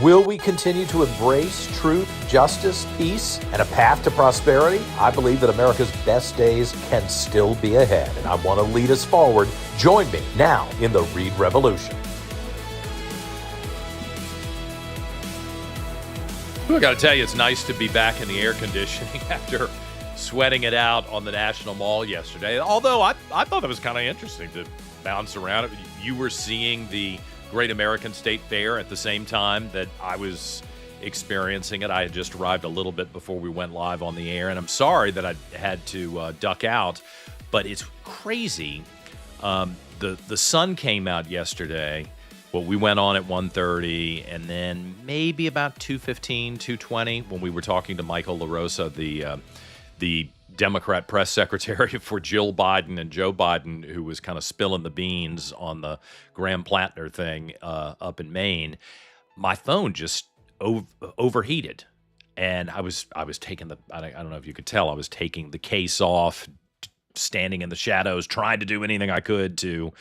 Will we continue to embrace truth, justice, peace, and a path to prosperity? I believe that America's best days can still be ahead, and I want to lead us forward. Join me now in the Reid Revolution. I got to tell you, it's nice to be back in the air conditioning after sweating it out on the National Mall yesterday. Although I thought it was kind of interesting to bounce around. You were seeing the Great American State Fair at the same time that I was experiencing it. I had just arrived a little bit before we went live on the air, and I'm sorry that I had to duck out, but it's crazy. The sun came out yesterday. Well, we went on at 1:30, and then maybe about 2:15, 2:20, when we were talking to Michael LaRosa, the Democrat press secretary for Jill Biden and Joe Biden, who was kind of spilling the beans on the Graham Plattner thing up in Maine. My phone just overheated, and I was taking I don't know if you could tell, I was taking the case off, standing in the shadows, trying to do anything I could to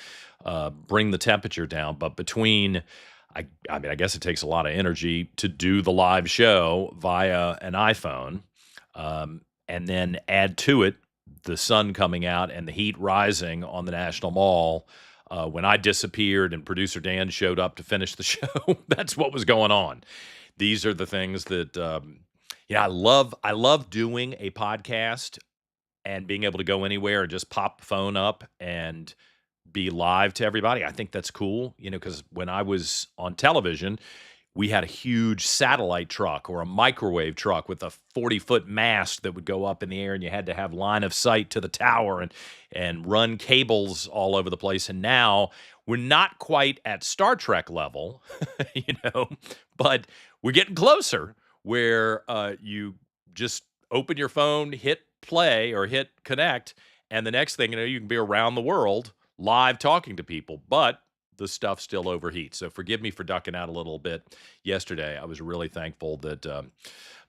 bring the temperature down. But between, I guess it takes a lot of energy to do the live show via an iPhone, and then add to it the sun coming out and the heat rising on the National Mall. When I disappeared and producer Dan showed up to finish the show, that's what was going on. These are the things that, I love doing a podcast and being able to go anywhere and just pop the phone up and be live to everybody. I think that's cool, because when I was on television, we had a huge satellite truck or a microwave truck with a 40-foot mast that would go up in the air, and you had to have line of sight to the tower and run cables all over the place. And now we're not quite at Star Trek level, but we're getting closer, where you just open your phone, hit play or hit connect, and the next thing you can be around the world live talking to people. But the stuff still overheats. So forgive me for ducking out a little bit yesterday. I was really thankful that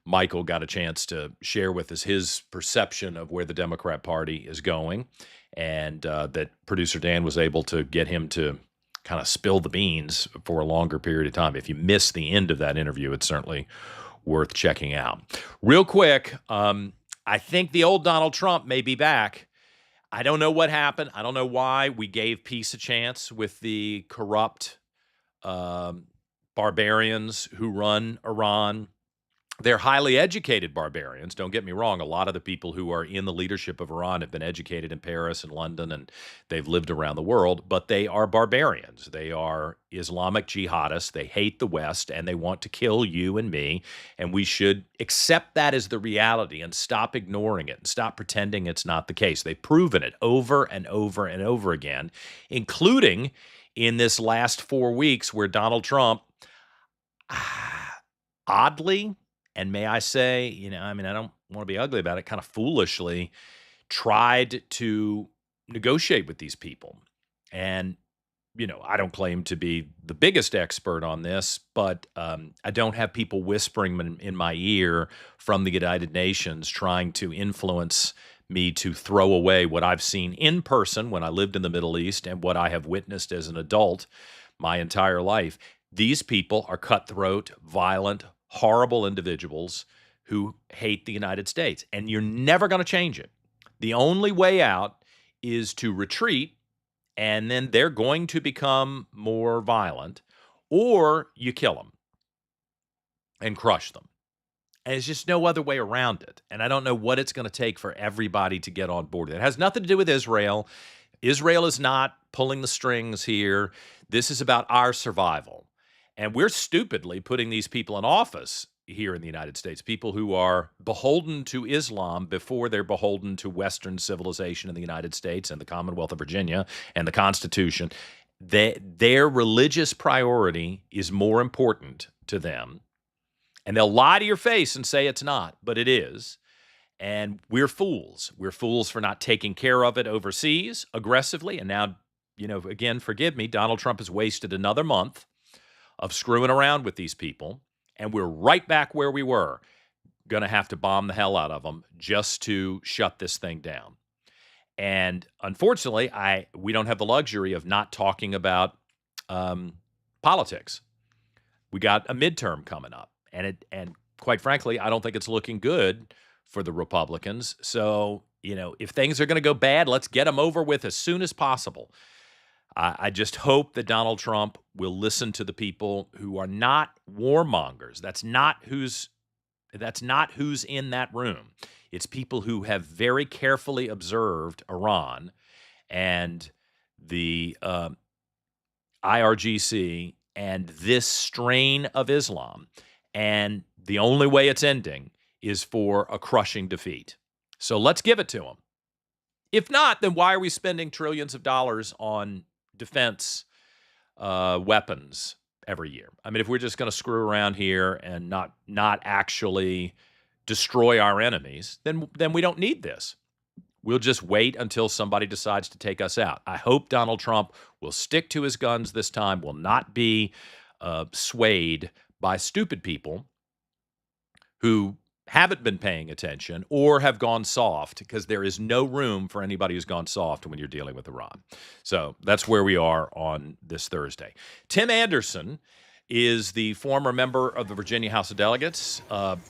Michael got a chance to share with us his perception of where the Democrat Party is going, and that producer Dan was able to get him to kind of spill the beans for a longer period of time. If you missed the end of that interview, it's certainly worth checking out. Real quick, I think the old Donald Trump may be back. I don't know what happened. I don't know why we gave peace a chance with the corrupt barbarians who run Iran. They're highly educated barbarians. Don't get me wrong. A lot of the people who are in the leadership of Iran have been educated in Paris and London, and they've lived around the world, but they are barbarians. They are Islamic jihadists. They hate the West, and they want to kill you and me, and we should accept that as the reality and stop ignoring it and stop pretending it's not the case. They've proven it over and over and over again, including in this last 4 weeks where Donald Trump, oddly, and may I say, I don't want to be ugly about it, kind of foolishly tried to negotiate with these people. And, I don't claim to be the biggest expert on this, but I don't have people whispering in my ear from the United Nations trying to influence me to throw away what I've seen in person when I lived in the Middle East and what I have witnessed as an adult my entire life. These people are cutthroat, violent, horrible individuals who hate the United States, and you're never going to change it. The only way out is to retreat, and then they're going to become more violent, or you kill them and crush them. And there's just no other way around it. And I don't know what it's going to take for everybody to get on board. It has nothing to do with Israel. Israel is not pulling the strings here. This is about our survival. And we're stupidly putting these people in office here in the United States, people who are beholden to Islam before they're beholden to Western civilization in the United States and the Commonwealth of Virginia and the Constitution. Their religious priority is more important to them. And they'll lie to your face and say it's not, but it is. And we're fools. We're fools for not taking care of it overseas aggressively. And now, again, forgive me, Donald Trump has wasted another month of screwing around with these people, and we're right back where we were, going to have to bomb the hell out of them just to shut this thing down. And unfortunately, we don't have the luxury of not talking about politics. we got a midterm coming up, and quite frankly, I don't think it's looking good for the Republicans. So, if things are going to go bad, let's get them over with as soon as possible. I just hope that Donald Trump will listen to the people who are not warmongers. That's not who's in that room. It's people who have very carefully observed Iran and the IRGC and this strain of Islam. And the only way it's ending is for a crushing defeat. So let's give it to them. If not, then why are we spending trillions of dollars on defense weapons every year? I mean, if we're just going to screw around here and not actually destroy our enemies, then we don't need this. We'll just wait until somebody decides to take us out. I hope Donald Trump will stick to his guns this time, will not be swayed by stupid people who haven't been paying attention or have gone soft, because there is no room for anybody who's gone soft when you're dealing with Iran. So that's where we are on this Thursday. Tim Anderson is the former member of the Virginia House of Delegates,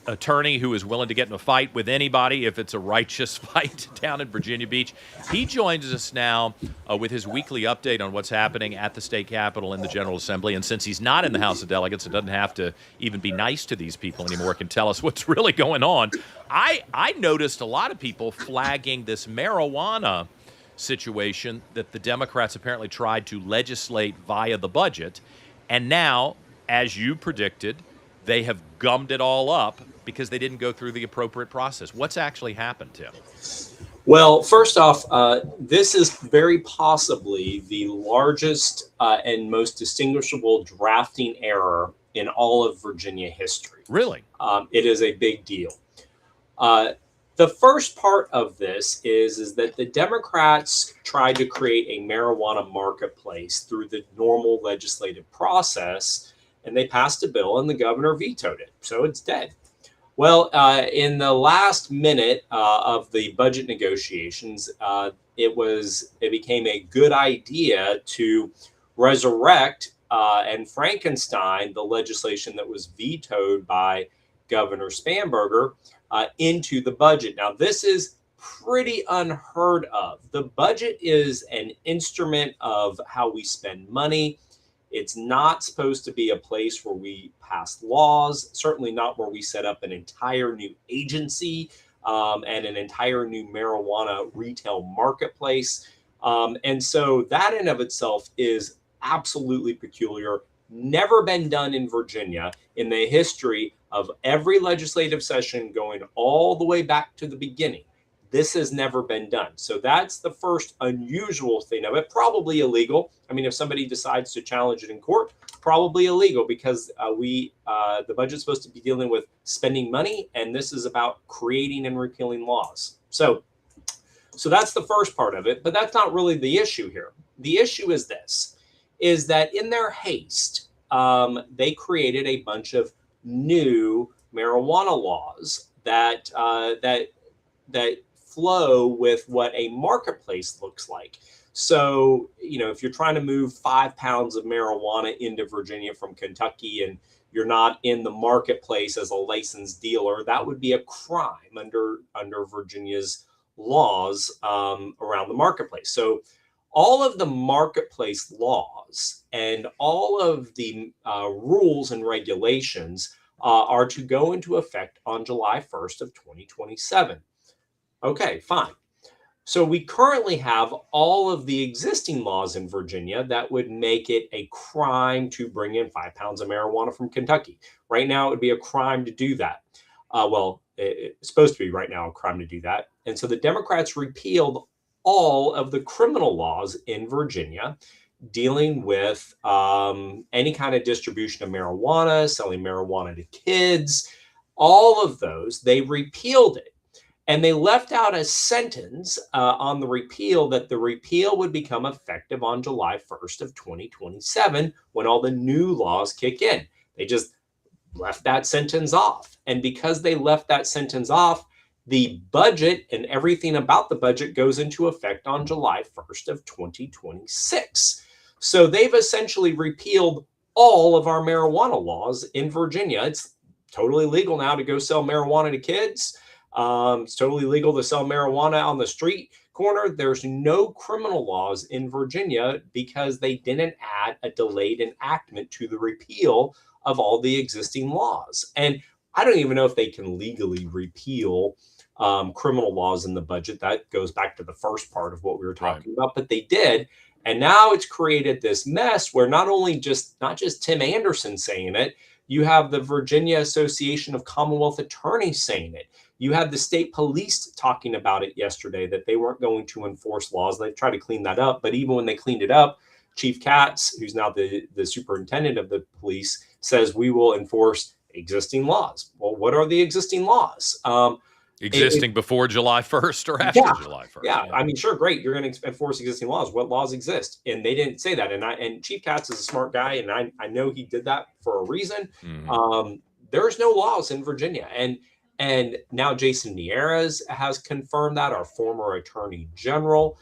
attorney who is willing to get in a fight with anybody if it's a righteous fight down in Virginia Beach. He joins us now with his weekly update on what's happening at the state capitol in the General Assembly. And since he's not in the House of Delegates and doesn't have to even be nice to these people anymore, can tell us what's really going on. I noticed a lot of people flagging this marijuana situation that the Democrats apparently tried to legislate via the budget. And now, as you predicted, they have gummed it all up because they didn't go through the appropriate process. What's actually happened, Tim? Well, first off, this is very possibly the largest and most distinguishable drafting error in all of Virginia history. Really? It is a big deal. The first part of this is that the Democrats tried to create a marijuana marketplace through the normal legislative process, and they passed a bill and the governor vetoed it. So it's dead. Well, in the last minute of the budget negotiations, it became a good idea to resurrect and Frankenstein the legislation that was vetoed by Governor Spanberger into the budget. Now, this is pretty unheard of. The budget is an instrument of how we spend money. It's not supposed to be a place where we pass laws, certainly not where we set up an entire new agency and an entire new marijuana retail marketplace. And so that in of itself is absolutely peculiar, never been done in Virginia in the history of every legislative session going all the way back to the beginning. This has never been done. So that's the first unusual thing of it. Probably illegal. I mean, if somebody decides to challenge it in court, probably illegal, because the budget's supposed to be dealing with spending money, and this is about creating and repealing laws. So that's the first part of it, but that's not really the issue here. The issue is this, is that in their haste, they created a bunch of new marijuana laws that flow with what a marketplace looks like. So, if you're trying to move 5 pounds of marijuana into Virginia from Kentucky and you're not in the marketplace as a licensed dealer, that would be a crime under Virginia's laws around the marketplace. So all of the marketplace laws and all of the rules and regulations are to go into effect on July 1st of 2027. Okay, fine. So we currently have all of the existing laws in Virginia that would make it a crime to bring in 5 pounds of marijuana from Kentucky. Right now, it would be a crime to do that. It's supposed to be right now a crime to do that. And so the Democrats repealed all of the criminal laws in Virginia dealing with any kind of distribution of marijuana, selling marijuana to kids, all of those, they repealed it. And they left out a sentence on the repeal that the repeal would become effective on July 1st of 2027 when all the new laws kick in. They just left that sentence off. And because they left that sentence off, the budget and everything about the budget goes into effect on July 1st of 2026. So they've essentially repealed all of our marijuana laws in Virginia. It's totally legal now to go sell marijuana to kids. It's totally legal to sell marijuana on the street corner. There's no criminal laws in Virginia because they didn't add a delayed enactment to the repeal of all the existing laws. And I don't even know if they can legally repeal criminal laws in the budget. That goes back to the first part of what we were talking about, but they did. And now it's created this mess where not just Tim Anderson saying it, you have the Virginia Association of Commonwealth Attorneys saying it. You had the state police talking about it yesterday, that they weren't going to enforce laws. They tried to clean that up. But even when they cleaned it up, Chief Katz, who's now the superintendent of the police, says we will enforce existing laws. Well, what are the existing laws? Existing before July 1st or after July 1st? Yeah, I mean, sure, great. You're going to enforce existing laws. What laws exist? And they didn't say that. And Chief Katz is a smart guy, and I know he did that for a reason. Mm-hmm. There's no laws in Virginia. And now Jason Nieres has confirmed that, our former attorney general.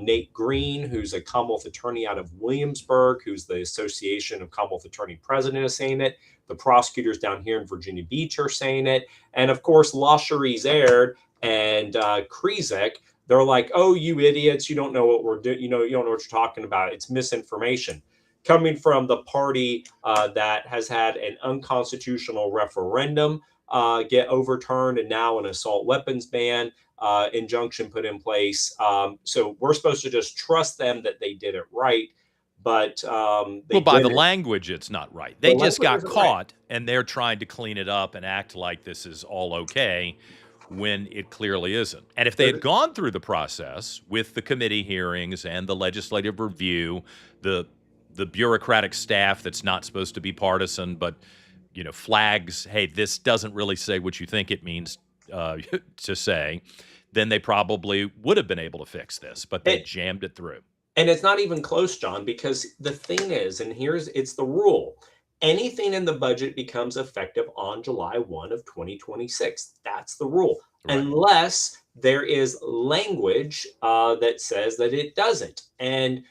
Nate Green, who's a Commonwealth attorney out of Williamsburg, who's the Association of Commonwealth Attorney President, is saying it. The prosecutors down here in Virginia Beach are saying it. And of course, LaCheriz Aird and Krizek, they're like, oh, you idiots, you don't know what we're doing. You don't know what you're talking about. It's misinformation. Coming from the party that has had an unconstitutional referendum get overturned, and now an assault weapons ban injunction put in place. So we're supposed to just trust them that they did it right. But by the language, it's not right. They just got caught, and they're trying to clean it up and act like this is all okay when it clearly isn't. And if they had gone through the process with the committee hearings and the legislative review, the bureaucratic staff that's not supposed to be partisan, but flags, hey, this doesn't really say what you think it means to say, then they probably would have been able to fix this, but they jammed it through. And it's not even close, John, because the thing is, and it's the rule, anything in the budget becomes effective on July 1 of 2026. That's the rule, right. Unless there is language that says that it doesn't. And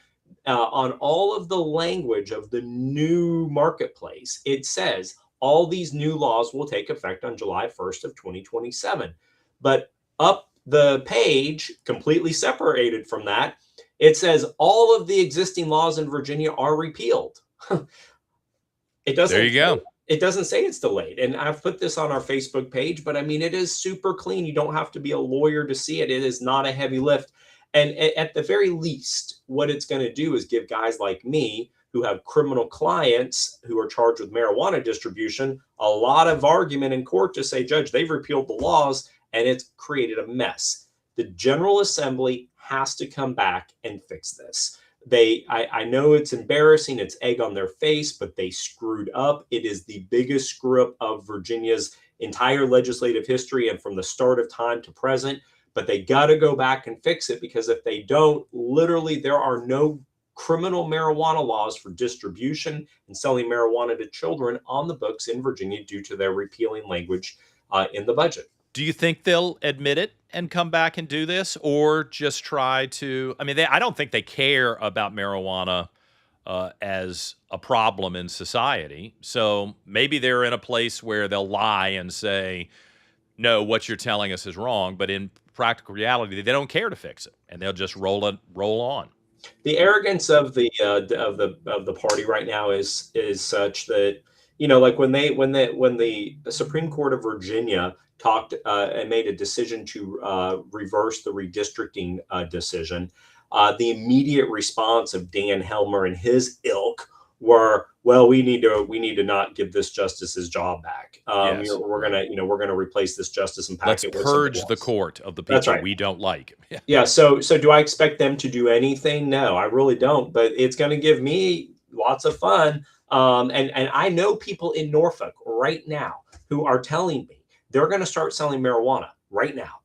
on all of the language of the new marketplace, it says all these new laws will take effect on July 1st of 2027. But up the page, completely separated from that, it says all of the existing laws in Virginia are repealed. It doesn't. There you go. It doesn't say it's delayed. And I've put this on our Facebook page, but I mean, it is super clean. You don't have to be a lawyer to see it. It is not a heavy lift. And at the very least, what it's going to do is give guys like me who have criminal clients who are charged with marijuana distribution a lot of argument in court to say, Judge, they've repealed the laws and it's created a mess. The General Assembly has to come back and fix this. I know it's embarrassing, it's egg on their face, but they screwed up. It is the biggest screw up of Virginia's entire legislative history and from the start of time to present. But they got to go back and fix it, because if they don't, literally there are no criminal marijuana laws for distribution and selling marijuana to children on the books in Virginia due to their repealing language in the budget. Do you think they'll admit it and come back and do this, or just try to? I mean, I don't think they care about marijuana as a problem in society. So maybe they're in a place where they'll lie and say, no, what you're telling us is wrong. But in practical reality, they don't care to fix it, and they'll just roll on. The arrogance of the party right now is such that, like when the Supreme Court of Virginia talked and made a decision to reverse the redistricting decision, the immediate response of Dan Helmer and his ilk were, well, we need to not give this justice his job back. Yes. We're gonna replace this justice and pack it. Let's purge the court of the people we don't like. Yeah. So do I expect them to do anything? No, I really don't. But it's going to give me lots of fun. And I know people in Norfolk right now who are telling me they're going to start selling marijuana right now.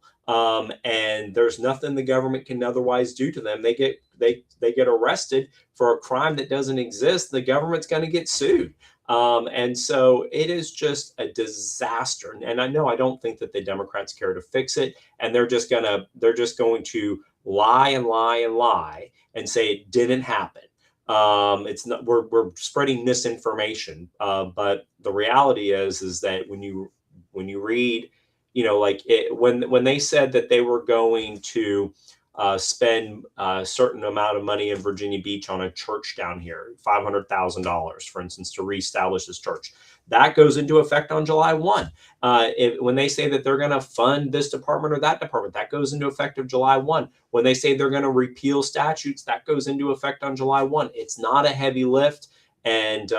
And there's nothing the government can otherwise do to them. They get arrested for a crime that doesn't exist. The government's going to get sued. And so it is just a disaster. And I don't think that the Democrats care to fix it. And they're just going to lie and lie and lie and say it didn't happen. It's not, we're spreading misinformation. But the reality is that when you read, like when they said that they were going to spend a certain amount of money in Virginia Beach on a church down here, $500,000, for instance, to reestablish this church. That goes into effect on July 1. When they say that they're going to fund this department or that department, that goes into effect of July 1. When they say they're going to repeal statutes, that goes into effect on July 1. It's not a heavy lift, and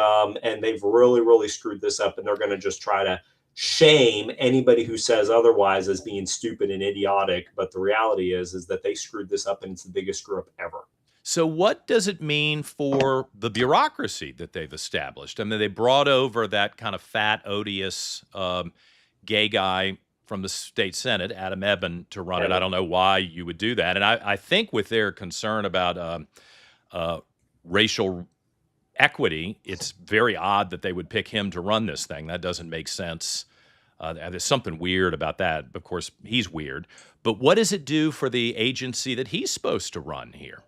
they've really, really screwed this up, and they're going to just try to shame anybody who says otherwise as being stupid and idiotic. But the reality is that they screwed this up, and it's the biggest screw up ever. So what does it mean for the bureaucracy that they've established? I mean, they brought over that kind of fat, odious gay guy from the state Senate, Adam Eben, to run it. I don't know why you would do that. And I think with their concern about racial equity, it's very odd that they would pick him to run this thing. That doesn't make sense. There's something weird about that. Of course, he's weird. But what does it do for the agency that he's supposed to run here?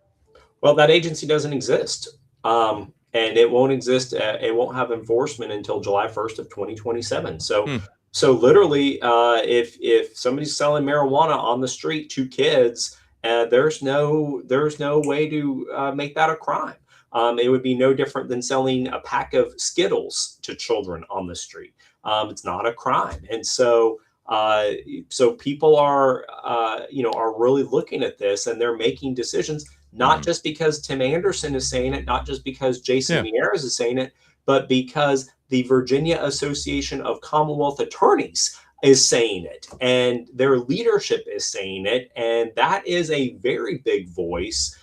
Well, that agency doesn't exist. And it won't exist. It won't have enforcement until July 1st of 2027. So literally, if somebody's selling marijuana on the street to kids, there's no way to make that a crime. It would be no different than selling a pack of Skittles to children on the street. It's not a crime. And so people are really looking at this, and they're making decisions, not just because Tim Anderson is saying it, not just because Jason Mieres is saying it, but because the Virginia Association of Commonwealth Attorneys is saying it, and their leadership is saying it. And that is a very big voice.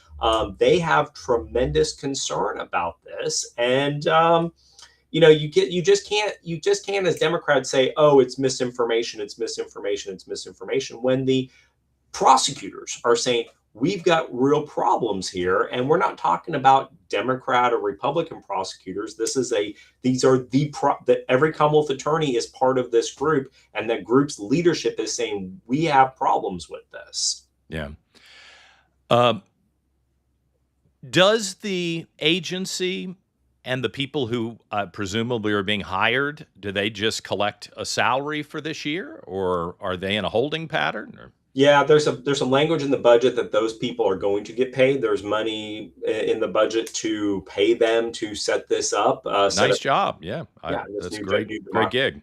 They have tremendous concern about this. And, you just can't as Democrats say, oh, it's misinformation, when the prosecutors are saying, we've got real problems here. And we're not talking about Democrat or Republican prosecutors. Every Commonwealth attorney is part of this group, and that group's leadership is saying, we have problems with this. Yeah. Does the agency and the people who presumably are being hired, do they just collect a salary for this year, or are they in a holding pattern? Or? Yeah, there's some language in the budget that those people are going to get paid. There's money in the budget to pay them to set this up. Nice job. Yeah. That's a great gig.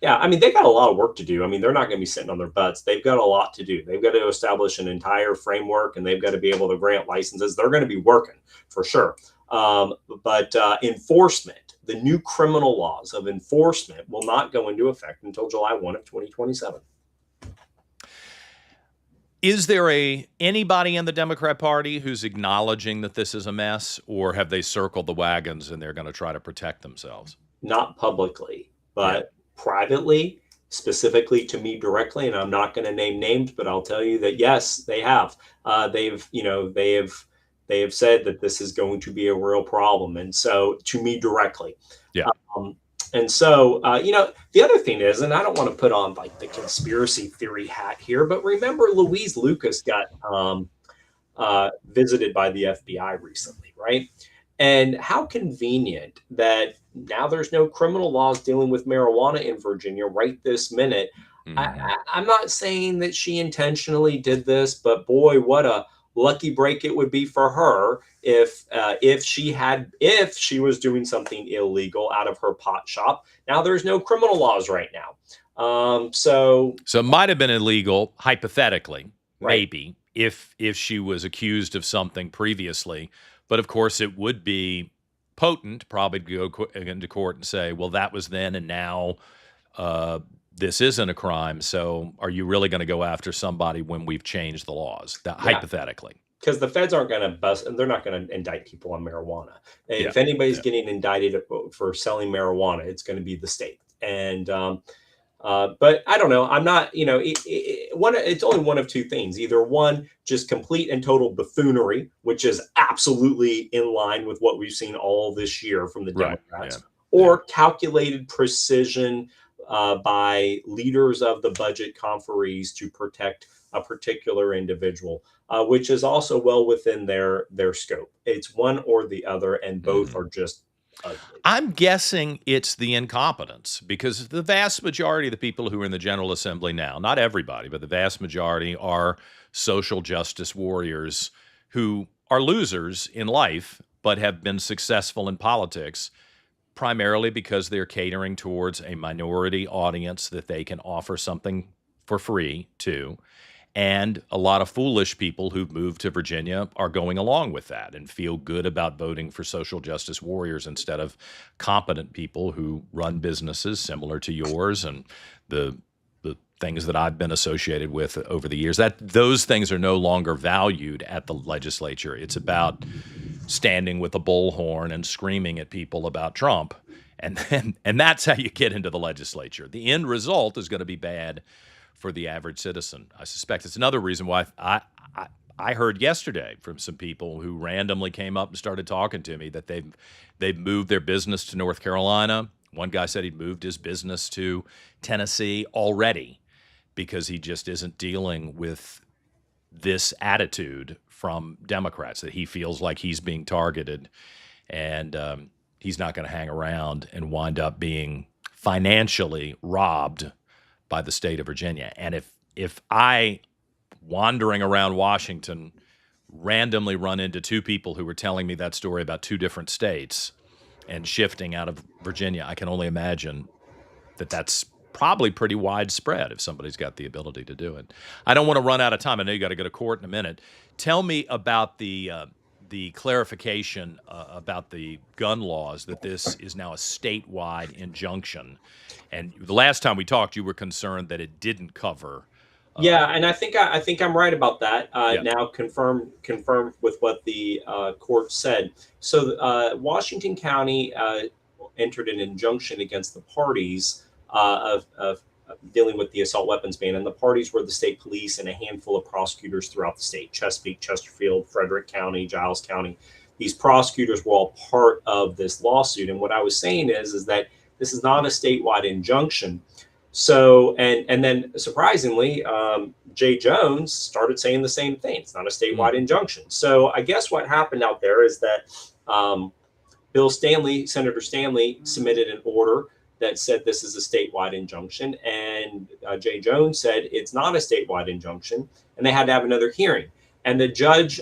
Yeah, I mean, they've got a lot of work to do. I mean, they're not going to be sitting on their butts. They've got a lot to do. They've got to establish an entire framework, and they've got to be able to grant licenses. They're going to be working for sure. But enforcement, the new criminal laws of enforcement will not go into effect until July 1 of 2027. Is there anybody in the Democrat Party who's acknowledging that this is a mess, or have they circled the wagons and they're going to try to protect themselves? Not publicly, but privately, specifically to me directly, and I'm not going to name names, but I'll tell you that yes, they have. They have said that this is going to be a real problem, and so to me directly. Yeah. And so, the other thing is, and I don't want to put on like the conspiracy theory hat here, but remember Louise Lucas got visited by the FBI recently, right? And how convenient that now there's no criminal laws dealing with marijuana in Virginia right this minute. I'm not saying that she intentionally did this, but boy, what a lucky break it would be for her if she was doing something illegal out of her pot shop. Now there's no criminal laws right now. So it might have been illegal, hypothetically, right. Maybe, if she was accused of something previously. But of course, it would be potent probably to go into court and say, well, that was then, and now this isn't a crime. So are you really going to go after somebody when we've changed the laws, hypothetically? Because the feds aren't going to bust, and they're not going to indict people on marijuana. If anybody's getting indicted for selling marijuana, it's going to be the state. And but I don't know. I'm not, it's only one of two things. Either one, just complete and total buffoonery, which is absolutely in line with what we've seen all this year from the Democrats, or calculated precision by leaders of the budget conferees to protect a particular individual, which is also well within their scope. It's one or the other, and both are just ugly. I'm guessing it's the incompetence, because the vast majority of the people who are in the General Assembly now, not everybody, but the vast majority are social justice warriors who are losers in life but have been successful in politics, primarily because they're catering towards a minority audience that they can offer something for free to. And a lot of foolish people who've moved to Virginia are going along with that and feel good about voting for social justice warriors instead of competent people who run businesses similar to yours and the things that I've been associated with over the years. That those things are no longer valued at the legislature. It's about standing with a bullhorn and screaming at people about Trump. And that's how you get into the legislature. The end result is going to be bad for the average citizen. I suspect it's another reason why I heard yesterday from some people who randomly came up and started talking to me that they've moved their business to North Carolina. One guy said he'd moved his business to Tennessee already because he just isn't dealing with this attitude from Democrats, that he feels like he's being targeted, and he's not going to hang around and wind up being financially robbed by the state of Virginia. And if I, wandering around Washington, randomly run into two people who were telling me that story about two different states and shifting out of Virginia, I can only imagine that that's probably pretty widespread if somebody's got the ability to do it. I don't want to run out of time. I know you got to go to court in a minute. Tell me about the clarification about the gun laws, that this is now a statewide injunction. And the last time we talked, you were concerned that it didn't cover. Yeah, and I think I'm right about that. Yeah. Now confirmed with what the court said. So Washington County entered an injunction against the parties of dealing with the assault weapons ban, and the parties were the state police and a handful of prosecutors throughout the state: Chesapeake, Chesterfield, Frederick County, Giles County. These prosecutors were all part of this lawsuit. And what I was saying is that this is not a statewide injunction. So, and then surprisingly, Jay Jones started saying the same thing. It's not a statewide injunction. So I guess what happened out there is that Senator Stanley submitted an order that said this is a statewide injunction, and Jay Jones said it's not a statewide injunction, and they had to have another hearing. And the judge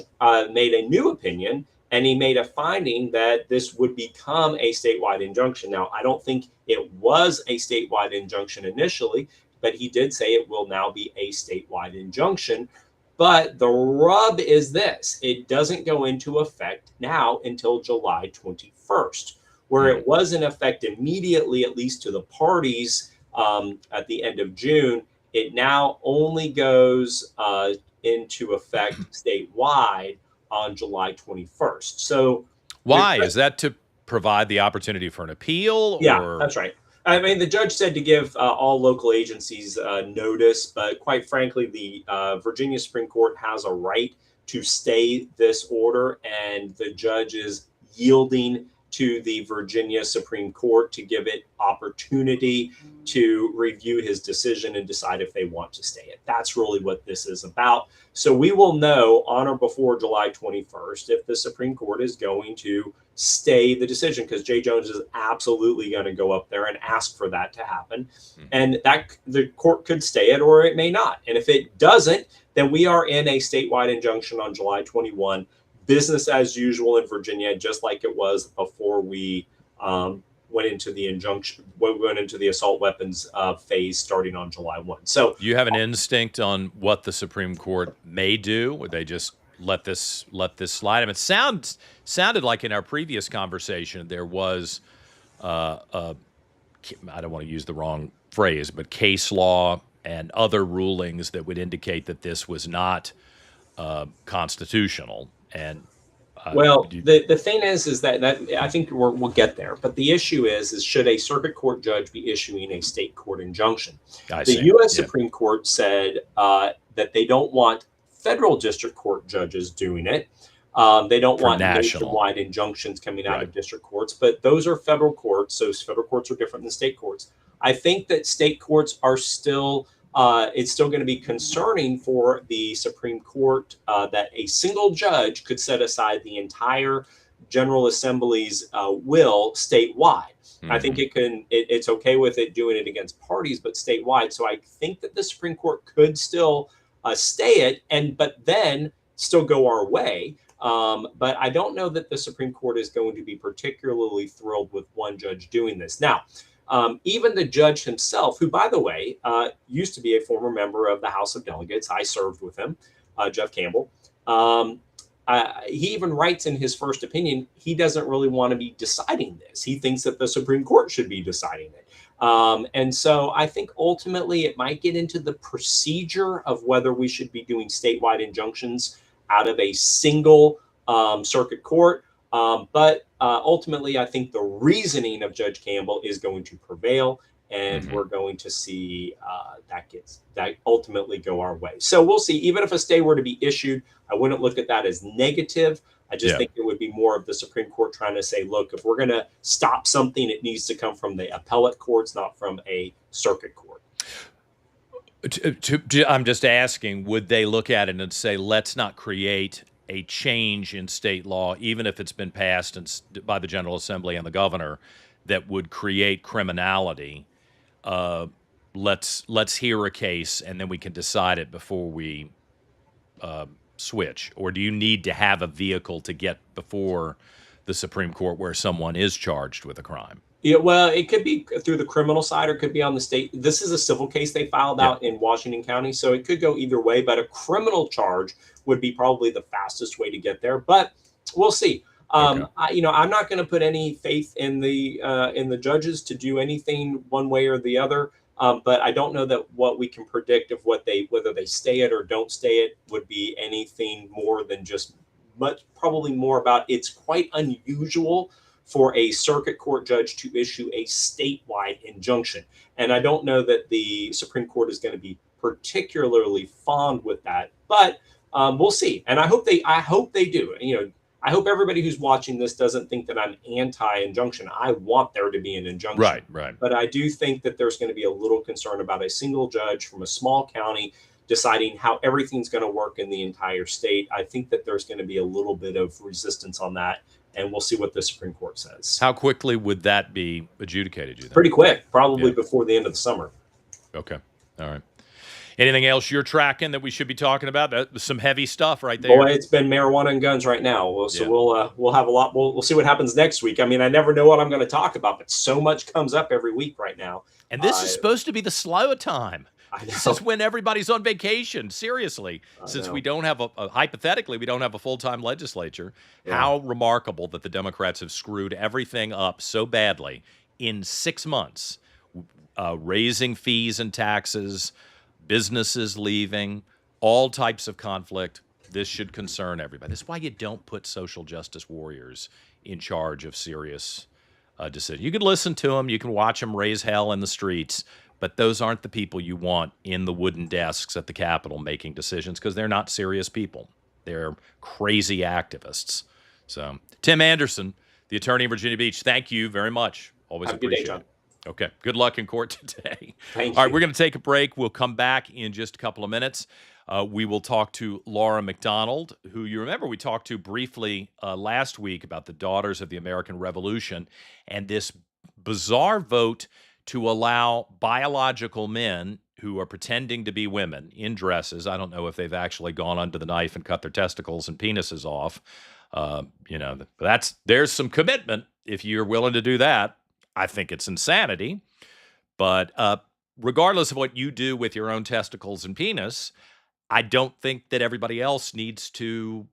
made a new opinion, and he made a finding that this would become a statewide injunction. Now, I don't think it was a statewide injunction initially, but he did say it will now be a statewide injunction. But the rub is this: it doesn't go into effect now until July 21st. Where it was in effect immediately, at least to the parties, at the end of June, it now only goes into effect statewide on July 21st. So why? Is that to provide the opportunity for an appeal? Yeah, that's right. I mean, the judge said to give all local agencies notice, but quite frankly, the Virginia Supreme Court has a right to stay this order, and the judge is yielding to the Virginia Supreme Court to give it opportunity to review his decision and decide if they want to stay it. That's really what this is about. So we will know on or before July 21st if the Supreme Court is going to stay the decision, because Jay Jones is absolutely going to go up there and ask for that to happen. And that the court could stay it or it may not. And if it doesn't, then we are in a statewide injunction on July 21. Business as usual in Virginia, just like it was before we went into the assault weapons phase starting on July 1. So you have an instinct on what the Supreme Court may do? Would they just let this slide? I mean, it sounded like in our previous conversation there was I don't want to use the wrong phrase, but case law and other rulings that would indicate that this was not constitutional. And the thing is that I think we'll get there. But the issue is should a circuit court judge be issuing a state court injunction? The U.S. Supreme Court said that they don't want federal district court judges doing it. They don't want nationwide injunctions coming out of district courts, but those are federal courts. So federal courts are different than state courts. I think that state courts are still it's still going to be concerning for the Supreme Court that a single judge could set aside the entire General Assembly's will statewide. I think it's okay with it doing it against parties, but statewide. So I think that the Supreme Court could still stay it, but then still go our way. But I don't know that the Supreme Court is going to be particularly thrilled with one judge doing this. Now, even the judge himself, who, by the way, used to be a former member of the House of Delegates, I served with him, Jeff Campbell. He even writes in his first opinion, he doesn't really want to be deciding this. He thinks that the Supreme Court should be deciding it. And so I think ultimately it might get into the procedure of whether we should be doing statewide injunctions out of a single circuit court. But ultimately, I think the reasoning of Judge Campbell is going to prevail, and we're going to see that ultimately go our way. So we'll see. Even if a stay were to be issued, I wouldn't look at that as negative. I just think it would be more of the Supreme Court trying to say, look, if we're going to stop something, it needs to come from the appellate courts, not from a circuit court. I'm just asking, would they look at it and say, let's not create a change in state law, even if it's been passed by the General Assembly and the governor, that would create criminality? Let's hear a case, and then we can decide it before we switch. Or do you need to have a vehicle to get before the Supreme Court where someone is charged with a crime? Yeah, well, it could be through the criminal side, or it could be on the state. This is a civil case they filed out in Washington County, so it could go either way. But a criminal charge would be probably the fastest way to get there. But we'll see. I'm not going to put any faith in the judges to do anything one way or the other. But I don't know that what we can predict of whether they stay it or don't stay it would be anything more than just probably more about it's quite unusual for a circuit court judge to issue a statewide injunction. And I don't know that the Supreme Court is going to be particularly fond with that, but we'll see. And I hope they do. I hope everybody who's watching this doesn't think that I'm anti-injunction. I want there to be an injunction. Right. But I do think that there's going to be a little concern about a single judge from a small county deciding how everything's going to work in the entire state. I think that there's going to be a little bit of resistance on that, and we'll see what the Supreme Court says. How quickly would that be adjudicated, you think? Pretty quick, probably before the end of the summer. Okay. All right. Anything else you're tracking that we should be talking about? That's some heavy stuff right there. Boy, it's been marijuana and guns right now. We'll have a lot. We'll see what happens next week. I mean, I never know what I'm going to talk about, but so much comes up every week right now. And this is supposed to be the slow time. This is when everybody's on vacation. Seriously, since we don't have hypothetically, we don't have a full-time legislature. Yeah. How remarkable that the Democrats have screwed everything up so badly in 6 months, raising fees and taxes, businesses leaving, all types of conflict. This should concern everybody. That's why you don't put social justice warriors in charge of serious decisions. You can listen to them, you can watch them raise hell in the streets, but those aren't the people you want in the wooden desks at the Capitol making decisions, because they're not serious people. They're crazy activists. So, Tim Anderson, the attorney in Virginia Beach, thank you very much. Always appreciate it. Okay. Good luck in court today. Thank you. All right, we're going to take a break. We'll come back in just a couple of minutes. We will talk to Laura McDonald, who you remember we talked to briefly last week about the Daughters of the American Revolution and this bizarre vote to allow biological men who are pretending to be women in dresses. I don't know if they've actually gone under the knife and cut their testicles and penises off. There's some commitment if you're willing to do that. I think it's insanity, but regardless of what you do with your own testicles and penis, I don't think that everybody else needs to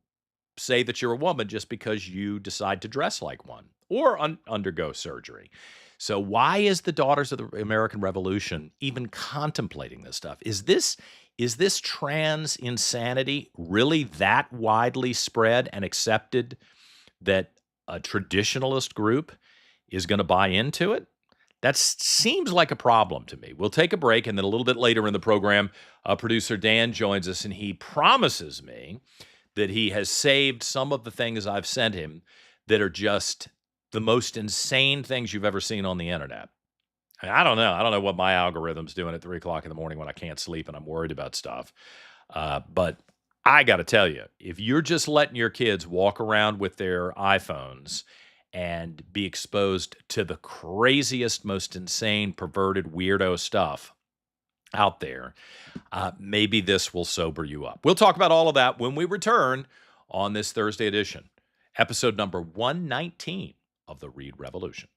say that you're a woman just because you decide to dress like one or undergo surgery. So why is the Daughters of the American Revolution even contemplating this stuff? Is this trans insanity really that widely spread and accepted that a traditionalist group is going to buy into it? That seems like a problem to me. We'll take a break, and then a little bit later in the program, producer Dan joins us, and he promises me that he has saved some of the things I've sent him that are just the most insane things you've ever seen on the internet. I don't know. I don't know what my algorithm's doing at 3 o'clock in the morning when I can't sleep and I'm worried about stuff. But I got to tell you, if you're just letting your kids walk around with their iPhones and be exposed to the craziest, most insane, perverted, weirdo stuff out there, maybe this will sober you up. We'll talk about all of that when we return on this Thursday edition, episode number 119 of the Reid Revolution.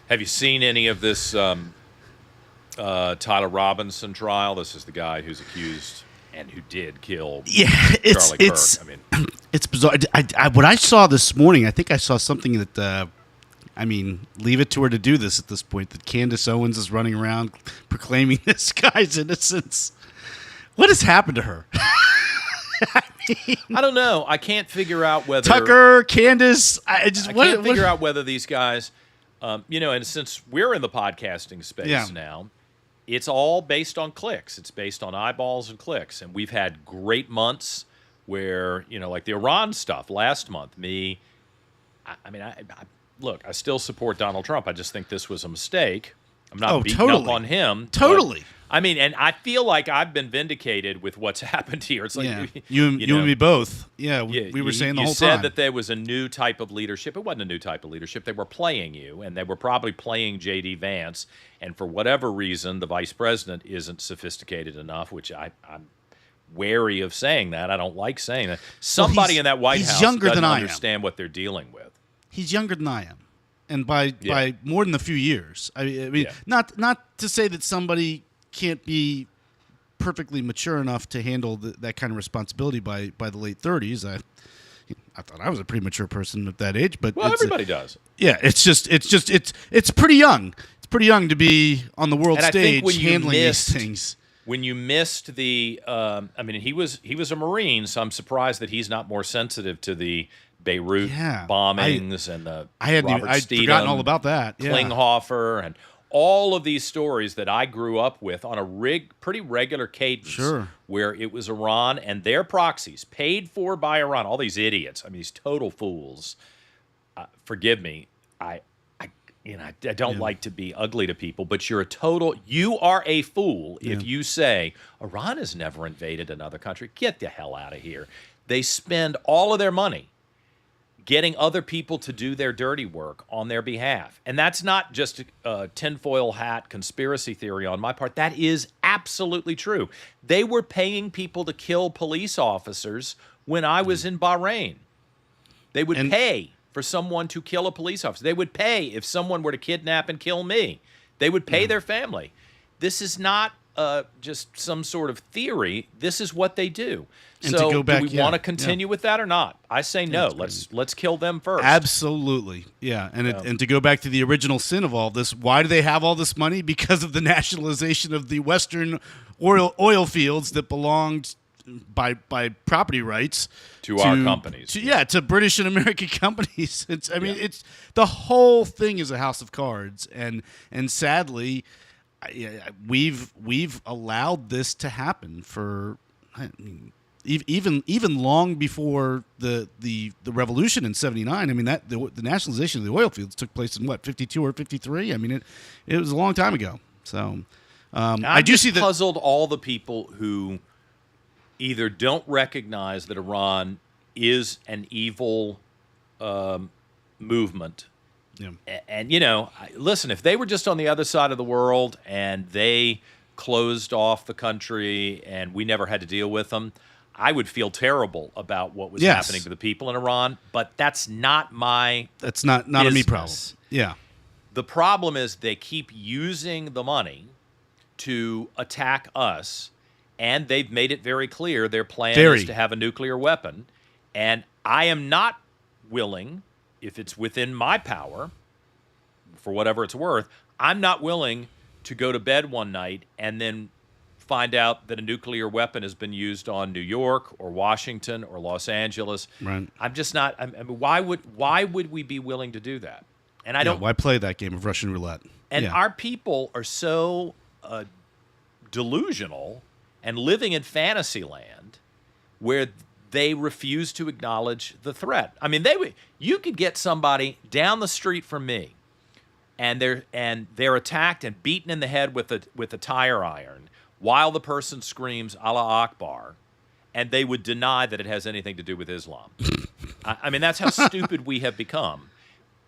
Have you seen any of this Tyler Robinson trial? This is the guy who's accused and who did kill Charlie Kirk. I mean, it's bizarre. What I saw this morning, I think I saw something that, leave it to her to do this at this point, that Candace Owens is running around proclaiming this guy's innocence. What has happened to her? I don't know. I can't figure out whether Tucker, Candace. I can't figure out whether these guys, and since we're in the podcasting space now, it's all based on clicks. It's based on eyeballs and clicks. And we've had great months where, like the Iran stuff last month. Look, I still support Donald Trump. I just think this was a mistake. I'm not beating up on him. Totally. And I feel like I've been vindicated with what's happened here. It's like you and me both. Yeah, we were saying the whole time. You said that there was a new type of leadership. It wasn't a new type of leadership. They were playing you, and they were probably playing J.D. Vance. And for whatever reason, the vice president isn't sophisticated enough, which I'm wary of saying that. I don't like saying that. Somebody in that White House doesn't understand what they're dealing with. He's younger than I am. And by more than a few years. I mean, not to say that somebody can't be perfectly mature enough to handle that kind of responsibility by the late 30s. I thought I was a pretty mature person at that age, but everybody does. Yeah, it's pretty young. It's pretty young to be on the world stage handling these things. When you missed the, he was a Marine, so I'm surprised that he's not more sensitive to the Beirut bombings and the I'd forgotten all about that. Klinghoffer and all of these stories that I grew up with on a pretty regular cadence, where it was Iran and their proxies paid for by Iran. All these idiots, these total fools. Forgive me, I don't like to be ugly to people, but you are a fool if you say Iran has never invaded another country. Get the hell out of here. They spend all of their money getting other people to do their dirty work on their behalf. And that's not just a tinfoil hat conspiracy theory on my part. That is absolutely true. They were paying people to kill police officers when I was in Bahrain. They would pay for someone to kill a police officer. They would pay if someone were to kidnap and kill me. They would pay their family. This is not just some sort of theory. This is what they do. And so to go back, do we want to continue with that or not? I say no. Let's kill them first. Absolutely. Yeah. And to go back to the original sin of all this, why do they have all this money? Because of the nationalization of the Western oil fields that belonged by property rights to our companies. To British and American companies. It's the whole thing is a house of cards, and sadly, we've allowed this to happen for even long before the revolution in '79. The nationalization of the oil fields took place in 52 or 53. It was a long time ago. So I do see that puzzled all the people who either don't recognize that Iran is an evil movement. Yeah. And, listen, if they were just on the other side of the world and they closed off the country and we never had to deal with them, I would feel terrible about what was happening to the people in Iran. But that's not my That's not a me problem. Yeah. The problem is they keep using the money to attack us, and they've made it very clear their plan is to have a nuclear weapon. And I am not willing, if it's within my power, for whatever it's worth, I'm not willing to go to bed one night and then find out that a nuclear weapon has been used on New York or Washington or Los Angeles. Right. I'm just not. I mean, why would we be willing to do that? And I don't. Why play that game of Russian roulette? And our people are so delusional and living in fantasy land where they refuse to acknowledge the threat. I mean, you could get somebody down the street from me, and they're attacked and beaten in the head with a tire iron while the person screams Allah Akbar, and they would deny that it has anything to do with Islam. I mean, that's how stupid we have become.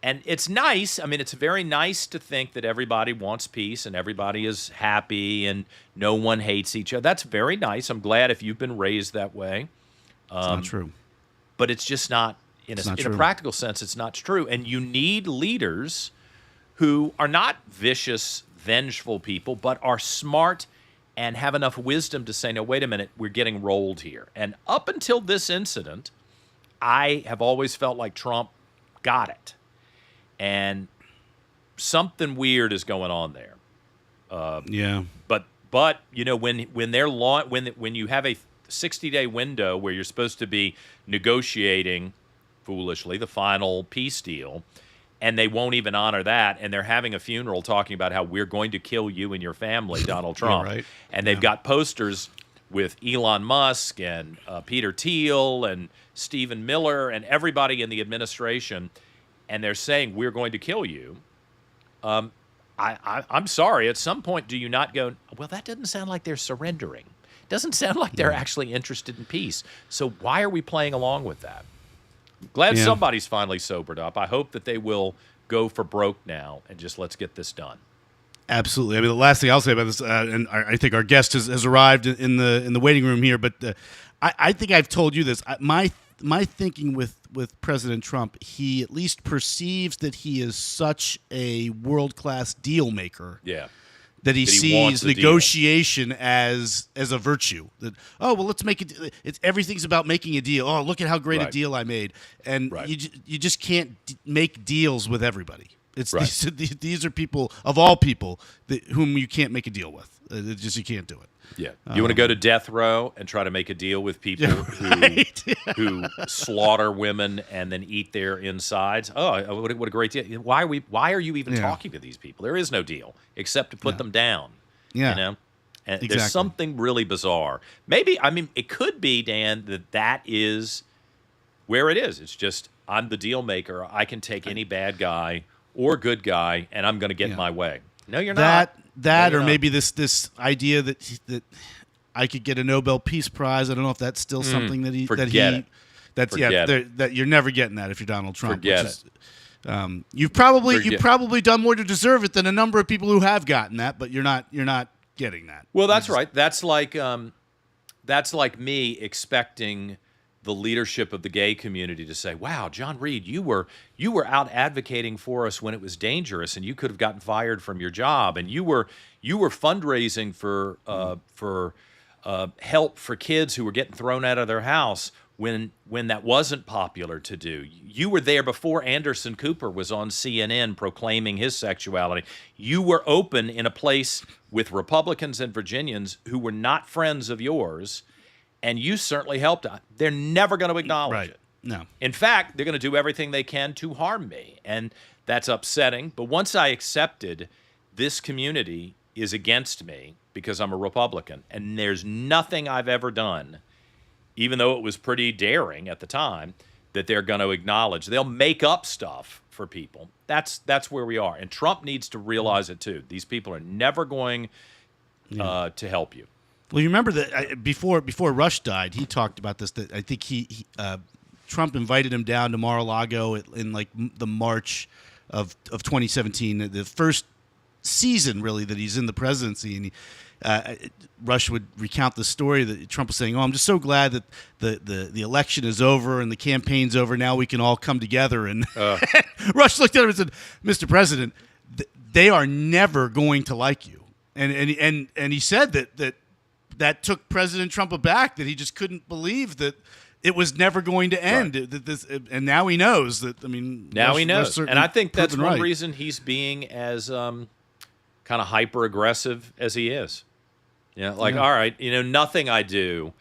And it's nice. I mean, it's very nice to think that everybody wants peace and everybody is happy and no one hates each other. That's very nice. I'm glad if you've been raised that way. It's not true. But it's just not, in a practical sense, it's not true. And you need leaders who are not vicious, vengeful people, but are smart and have enough wisdom to say, no, wait a minute, we're getting rolled here. And up until this incident, I have always felt like Trump got it. And something weird is going on there. But you know, when you have a 60-day window where you're supposed to be negotiating, foolishly, the final peace deal, and they won't even honor that, and they're having a funeral talking about how we're going to kill you and your family, Donald Trump. Right. And they've got posters with Elon Musk and Peter Thiel and Stephen Miller and everybody in the administration, and they're saying, we're going to kill you. I'm sorry, at some point do you not go, well, that doesn't sound like they're surrendering. Doesn't sound like they're actually interested in peace. So why are we playing along with that? Glad somebody's finally sobered up. I hope that they will go for broke now and just let's get this done. Absolutely. I mean, the last thing I'll say about this, and I think our guest has arrived in the waiting room here, but I think I've told you this. My thinking with President Trump, he at least perceives that he is such a world-class deal maker. Yeah. That he sees negotiation as a virtue. That, oh, well, let's make it. Everything's about making a deal. Oh, look at how great a deal I made. And you just can't make deals with everybody. It's these are people, of all people, whom you can't make a deal with. You can't do it. Yeah. You want to go to death row and try to make a deal with people who slaughter women and then eat their insides? Oh, what a great deal. Why are you even talking to these people? There is no deal except to put them down. Yeah. You know? And there's something really bizarre. Maybe, I mean, it could be, Dan, that is where it is. It's just, I'm the deal maker. I can take any bad guy or good guy, and I'm going to get my way. No, you're not. Or maybe this idea that I could get a Nobel Peace Prize. I don't know if that's still something that you're never getting that if you're Donald Trump. Forget it. You've probably done more to deserve it than a number of people who have gotten that, but you're not getting that. Well, that's right. That's like me expecting the leadership of the gay community to say, wow, John Reid, you were out advocating for us when it was dangerous and you could have gotten fired from your job, and you were fundraising for help for kids who were getting thrown out of their house when that wasn't popular to do. You were there before Anderson Cooper was on CNN proclaiming his sexuality. You were open in a place with Republicans and Virginians who were not friends of yours, and you certainly helped. They're never going to acknowledge it. No. In fact, they're going to do everything they can to harm me, and that's upsetting. But once I accepted this community is against me because I'm a Republican, and there's nothing I've ever done, even though it was pretty daring at the time, that they're going to acknowledge. They'll make up stuff for people. That's where we are. And Trump needs to realize it, too. These people are never going to help you. Well, you remember that before Rush died, he talked about this. That I think Trump invited him down to Mar-a-Lago in like the March of 2017, the first season really that he's in the presidency, and Rush would recount the story that Trump was saying, "Oh, I'm just so glad that the election is over and the campaign's over. Now we can all come together." And Rush looked at him and said, "Mr. President, they are never going to like you." And he said that took President Trump aback, that he just couldn't believe that it was never going to end. Right. And now he knows that. I mean, now he knows, and I think that's one reason he's being as kind of hyper aggressive as he is. Yeah, like, all right, nothing I do.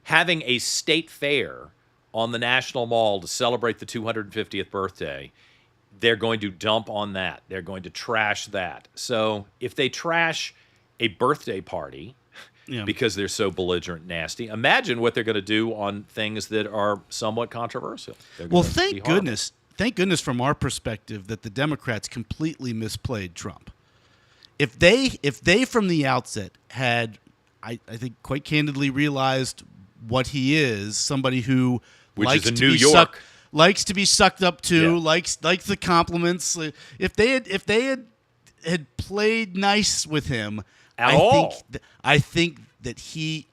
Having a state fair on the National Mall to celebrate the 250th birthday, they're going to dump on that. They're going to trash that. So if they trash a birthday party because they're so belligerent and nasty, imagine what they're going to do on things that are somewhat controversial. Well, thank goodness. Thank goodness from our perspective that the Democrats completely misplayed Trump. If they from the outset had, I think quite candidly realized what he is, somebody who likes to be sucked up to, likes the compliments. If they had played nice with him, I think that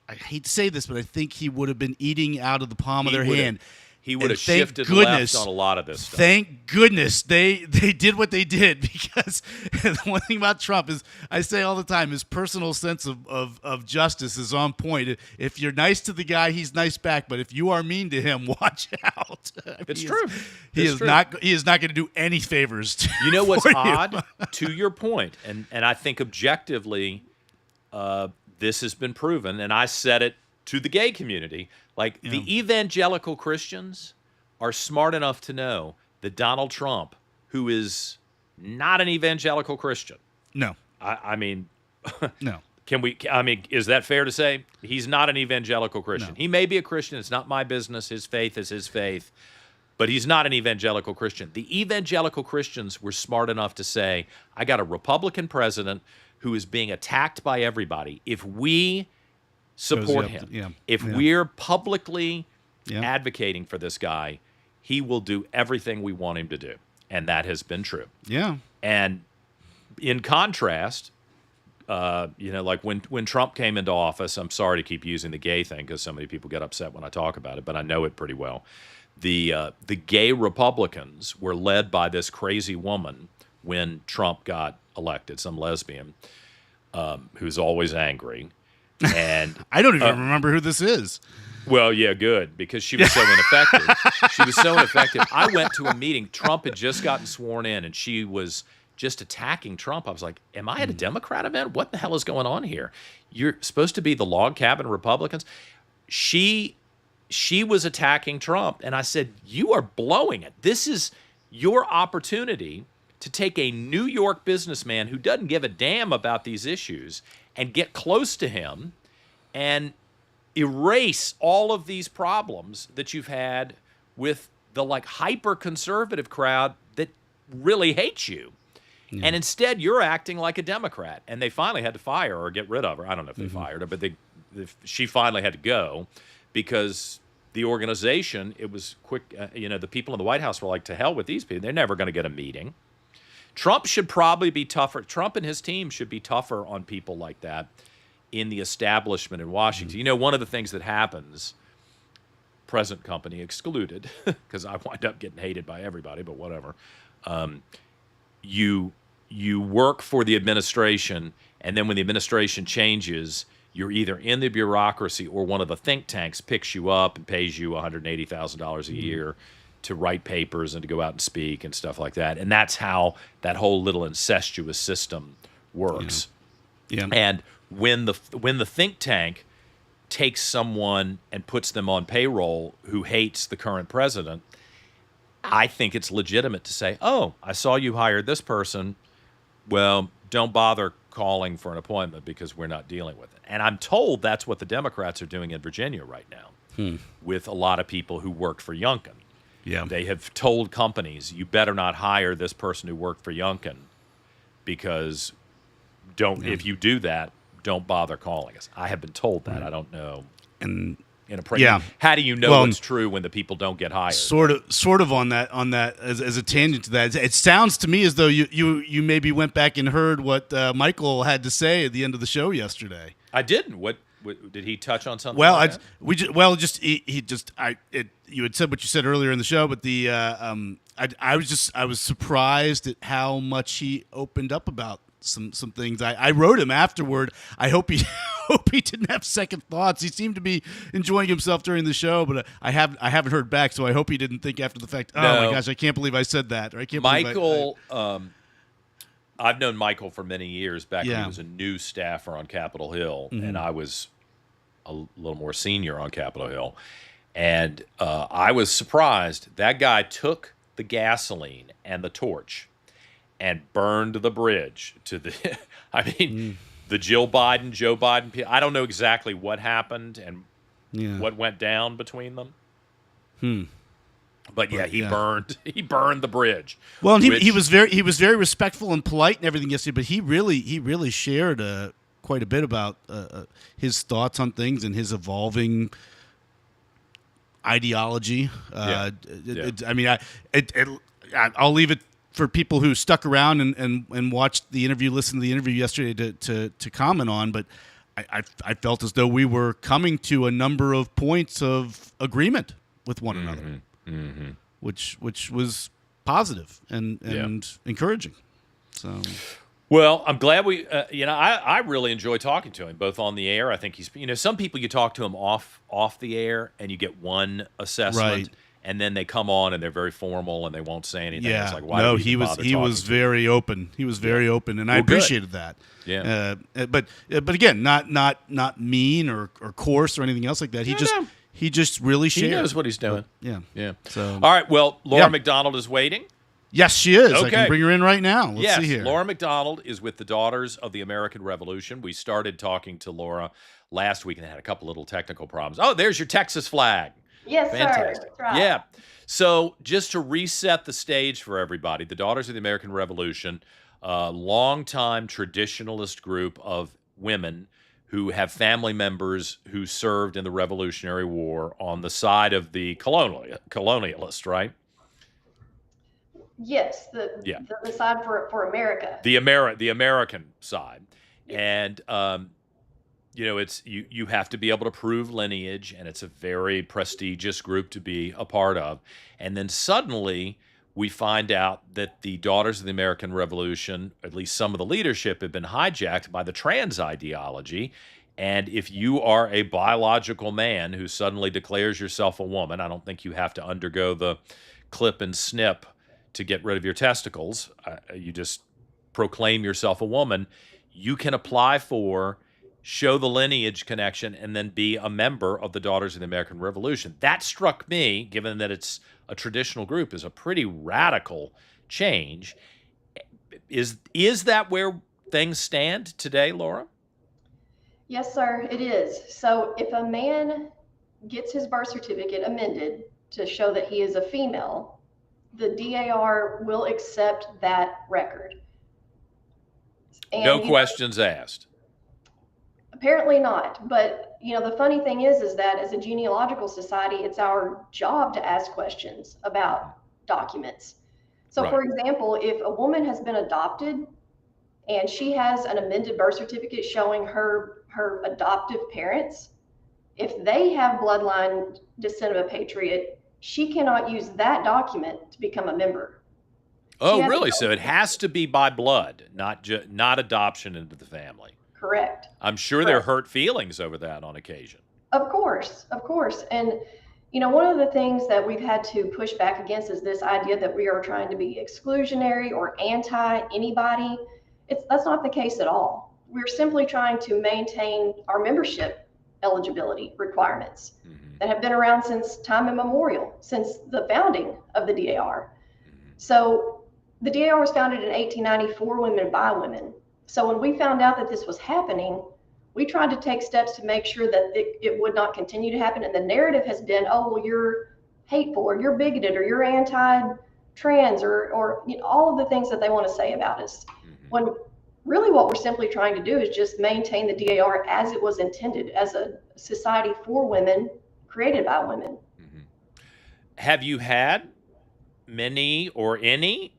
I hate to say this, but I think he would have been eaing out of the palm of their hand. He would have shifted left on a lot of this stuff. Thank goodness they did what they did, because the one thing about Trump is, I say all the time, his personal sense of justice is on point. If you're nice to the guy, he's nice back. But if you are mean to him, watch out. It's true. He is not going to do any favors to you. Know what's odd? To your point, and I think objectively, this has been proven, and I said it to the gay community. Like, the evangelical Christians are smart enough to know that Donald Trump, who is not an evangelical Christian. No. I mean, no. Is that fair to say? He's not an evangelical Christian. No. He may be a Christian. It's not my business. His faith is his faith. But he's not an evangelical Christian. The evangelical Christians were smart enough to say, I got a Republican president who is being attacked by everybody. If we support him, if we're publicly advocating for this guy, he will do everything we want him to do. And that has been true. Yeah. And in contrast, like when Trump came into office, I'm sorry to keep using the gay thing because so many people get upset when I talk about it, but I know it pretty well. The gay Republicans were led by this crazy woman when Trump got elected, some lesbian who's always angry. And I don't even remember who this is. Well, yeah, good, because she was so ineffective. She was so ineffective. I went to a meeting. Trump had just gotten sworn in, and she was just attacking Trump. I was like, am I at a Democrat event? What the hell is going on here? You're supposed to be the log cabin Republicans. She was attacking Trump, and I said, you are blowing it. This is your opportunity to take a New York businessman who doesn't give a damn about these issues and get close to him and erase all of these problems that you've had with the hyper-conservative crowd that really hates you. Yeah. And instead, you're acting like a Democrat. And they finally had to fire her or get rid of her. I don't know if they fired her, but she finally had to go because the organization, it was quick. The people in the White House were like, to hell with these people. They're never going to get a meeting. Trump should probably be tougher. Trump and his team should be tougher on people like that in the establishment in Washington. One of the things that happens, present company excluded, because I wind up getting hated by everybody, but whatever. You work for the administration, and then when the administration changes, you're either in the bureaucracy or one of the think tanks picks you up and pays you $180,000 a year to write papers and to go out and speak and stuff like that. And that's how that whole little incestuous system works. Yeah. And when the think tank takes someone and puts them on payroll who hates the current president, I think it's legitimate to say, oh, I saw you hired this person. Well, don't bother calling for an appointment because we're not dealing with it. And I'm told that's what the Democrats are doing in Virginia right now with a lot of people who worked for Youngkin. Yeah. They have told companies, you better not hire this person who worked for Youngkin because if you do that, don't bother calling us. I have been told that. I don't know. And how do you know it's true when the people don't get hired? Sort of on that as a tangent to that. It sounds to me as though you maybe went back and heard what Michael had to say at the end of the show yesterday. I didn't. What did he touch on something? Well, like you had said what you said earlier in the show, but I was surprised at how much he opened up about some things. I wrote him afterward. I hope he didn't have second thoughts. He seemed to be enjoying himself during the show, but I haven't heard back, so I hope he didn't think after the fact, oh my gosh, I can't believe I said that. Or I can't Michael, I've known Michael for many years, back when Yeah. he was a new staffer on Capitol Hill, and I was a little more senior on Capitol Hill. And I was surprised. That guy took the gasoline and the torch and burned the bridge to the, I mean, the Joe Biden. I don't know exactly what happened and what went down between them. But yeah, he burned the bridge. Well, and he was very respectful and polite and everything yesterday, but he really shared quite a bit about his thoughts on things and his evolving ideology. I mean, I'll leave it for people who stuck around and watched the interview, listened to the interview yesterday to comment on. But I felt as though we were coming to a number of points of agreement with one another, which was positive and encouraging. So. Well, I'm glad we, I really enjoy talking to him, both on the air. I think he's, some people you talk to him off the air and you get one assessment, right, and then they come on and they're very formal and they won't say anything. Yeah, it's like, why no, he was very open. He was very open, and I appreciated that. Yeah, but again, not mean or coarse or anything else like that. He just really shared. He knows what he's doing. Yeah. So all right. Well, Laura McDonald is waiting. Yes, she is. Okay. I can bring her in right now. Let's see here. Laura McDonald is with the Daughters of the American Revolution. We started talking to Laura last week and had a couple little technical problems. Oh, there's your Texas flag. Yes, fantastic. sir. That's right. Yeah. So just to reset the stage for everybody, the Daughters of the American Revolution, a longtime traditionalist group of women who have family members who served in the Revolutionary War on the side of the colonialists, right? Yes, the side for America. The American side, and it's you have to be able to prove lineage, and it's a very prestigious group to be a part of. And then suddenly we find out that the Daughters of the American Revolution, at least some of the leadership, have been hijacked by the trans ideology. And if you are a biological man who suddenly declares yourself a woman, I don't think you have to undergo the clip and snip to get rid of your testicles. You just proclaim yourself a woman. You can apply for, show the lineage connection, and then be a member of the Daughters of the American Revolution. That struck me, given that it's a traditional group, as a pretty radical change. Is that where things stand today, Laura? Yes, sir, it is. So if a man gets his birth certificate amended to show that he is a female, the DAR will accept that record. And, no questions asked. Apparently not. But, the funny thing is that as a genealogical society, it's our job to ask questions about documents. So, Right. For example, if a woman has been adopted and she has an amended birth certificate showing her adoptive parents, if they have bloodline descent of a patriot, she cannot use that document to become a member. Oh, really? So it has to be by blood, not adoption into the family. Correct. I'm sure there are hurt feelings over that on occasion. Of course. And, one of the things that we've had to push back against is this idea that we are trying to be exclusionary or anti anybody. That's not the case at all. We're simply trying to maintain our membership eligibility requirements that have been around since time immemorial, since the founding of the DAR. So the DAR was founded in 1894, women by women. So when we found out that this was happening, we tried to take steps to make sure that it would not continue to happen. And the narrative has been, oh, well, you're hateful, or you're bigoted, or you're anti-trans, or all of the things that they want to say about us. When really what we're simply trying to do is just maintain the DAR as it was intended, as a society for women, created by women. Have you had many or any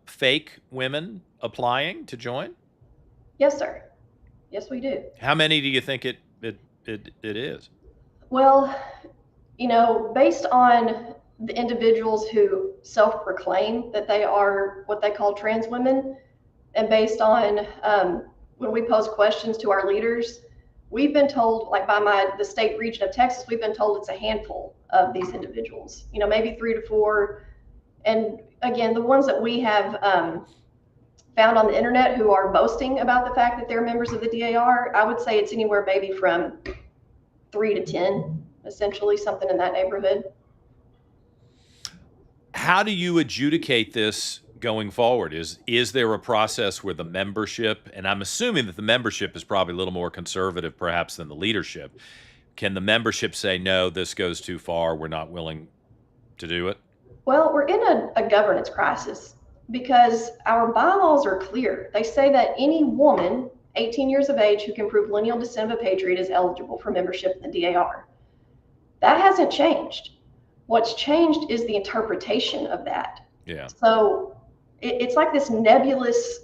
fake women applying to join? Yes, sir. Yes, we do. How many do you think it is? Well, based on the individuals who self-proclaim that they are what they call trans women, and based on when we pose questions to our leaders, we've been told, like by the state region of Texas, we've been told it's a handful of these individuals, maybe 3 to 4. And again, the ones that we have found on the internet who are boasting about the fact that they're members of the DAR, I would say it's anywhere maybe from 3 to 10, essentially, something in that neighborhood. How do you adjudicate this going forward? Is there a process where the membership, and I'm assuming that the membership is probably a little more conservative perhaps than the leadership, can the membership say, no, this goes too far, we're not willing to do it? Well, we're in a governance crisis because our bylaws are clear. They say that any woman 18 years of age who can prove lineal descent of a patriot is eligible for membership in the DAR. That hasn't changed. What's changed is the interpretation of that. Yeah. So it's like this nebulous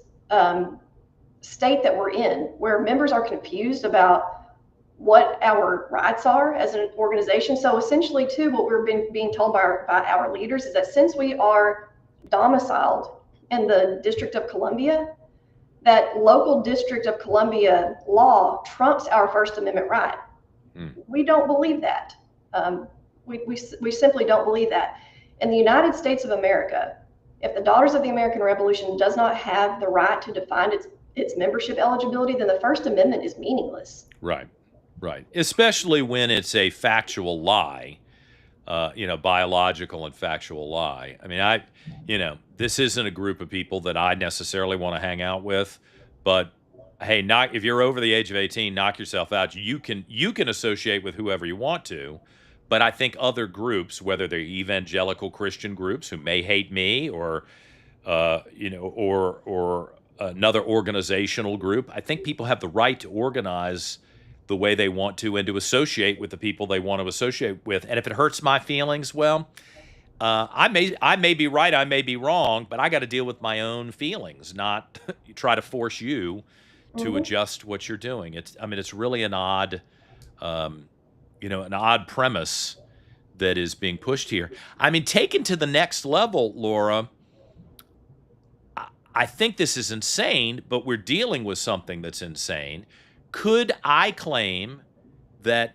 state that we're in, where members are confused about what our rights are as an organization. So essentially, too, what we're being told by our leaders is that since we are domiciled in the District of Columbia, that local District of Columbia law trumps our First Amendment right. We don't believe that. We simply don't believe that. In the United States of America, if the Daughters of the American Revolution does not have the right to define its membership eligibility, then the First Amendment is meaningless. Right. Especially when it's a factual lie, biological and factual lie. I mean, this isn't a group of people that I necessarily want to hang out with, but hey, if you're over the age of 18, knock yourself out. You can associate with whoever you want to, but I think other groups, whether they're evangelical Christian groups who may hate me or another organizational group, I think people have the right to organize the way they want to and to associate with the people they want to associate with. And if it hurts my feelings, well, I may be right, I may be wrong, but I got to deal with my own feelings, not try to force you to adjust what you're doing. It's really an odd, an odd premise that is being pushed here. I mean, taken to the next level, Laura, I think this is insane, but we're dealing with something that's insane. Could I claim that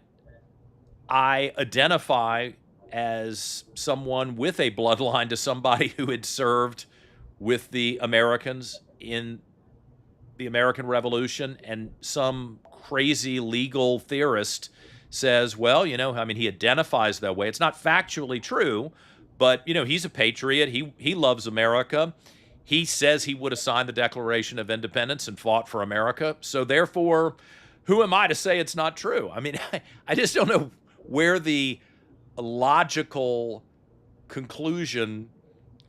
I identify as someone with a bloodline to somebody who had served with the Americans in the American Revolution, and some crazy legal theorist says, well, he identifies that way. It's not factually true, but, he's a patriot. He loves America. He says he would have signed the Declaration of Independence and fought for America. So therefore, who am I to say it's not true? I mean, I just don't know where the logical conclusion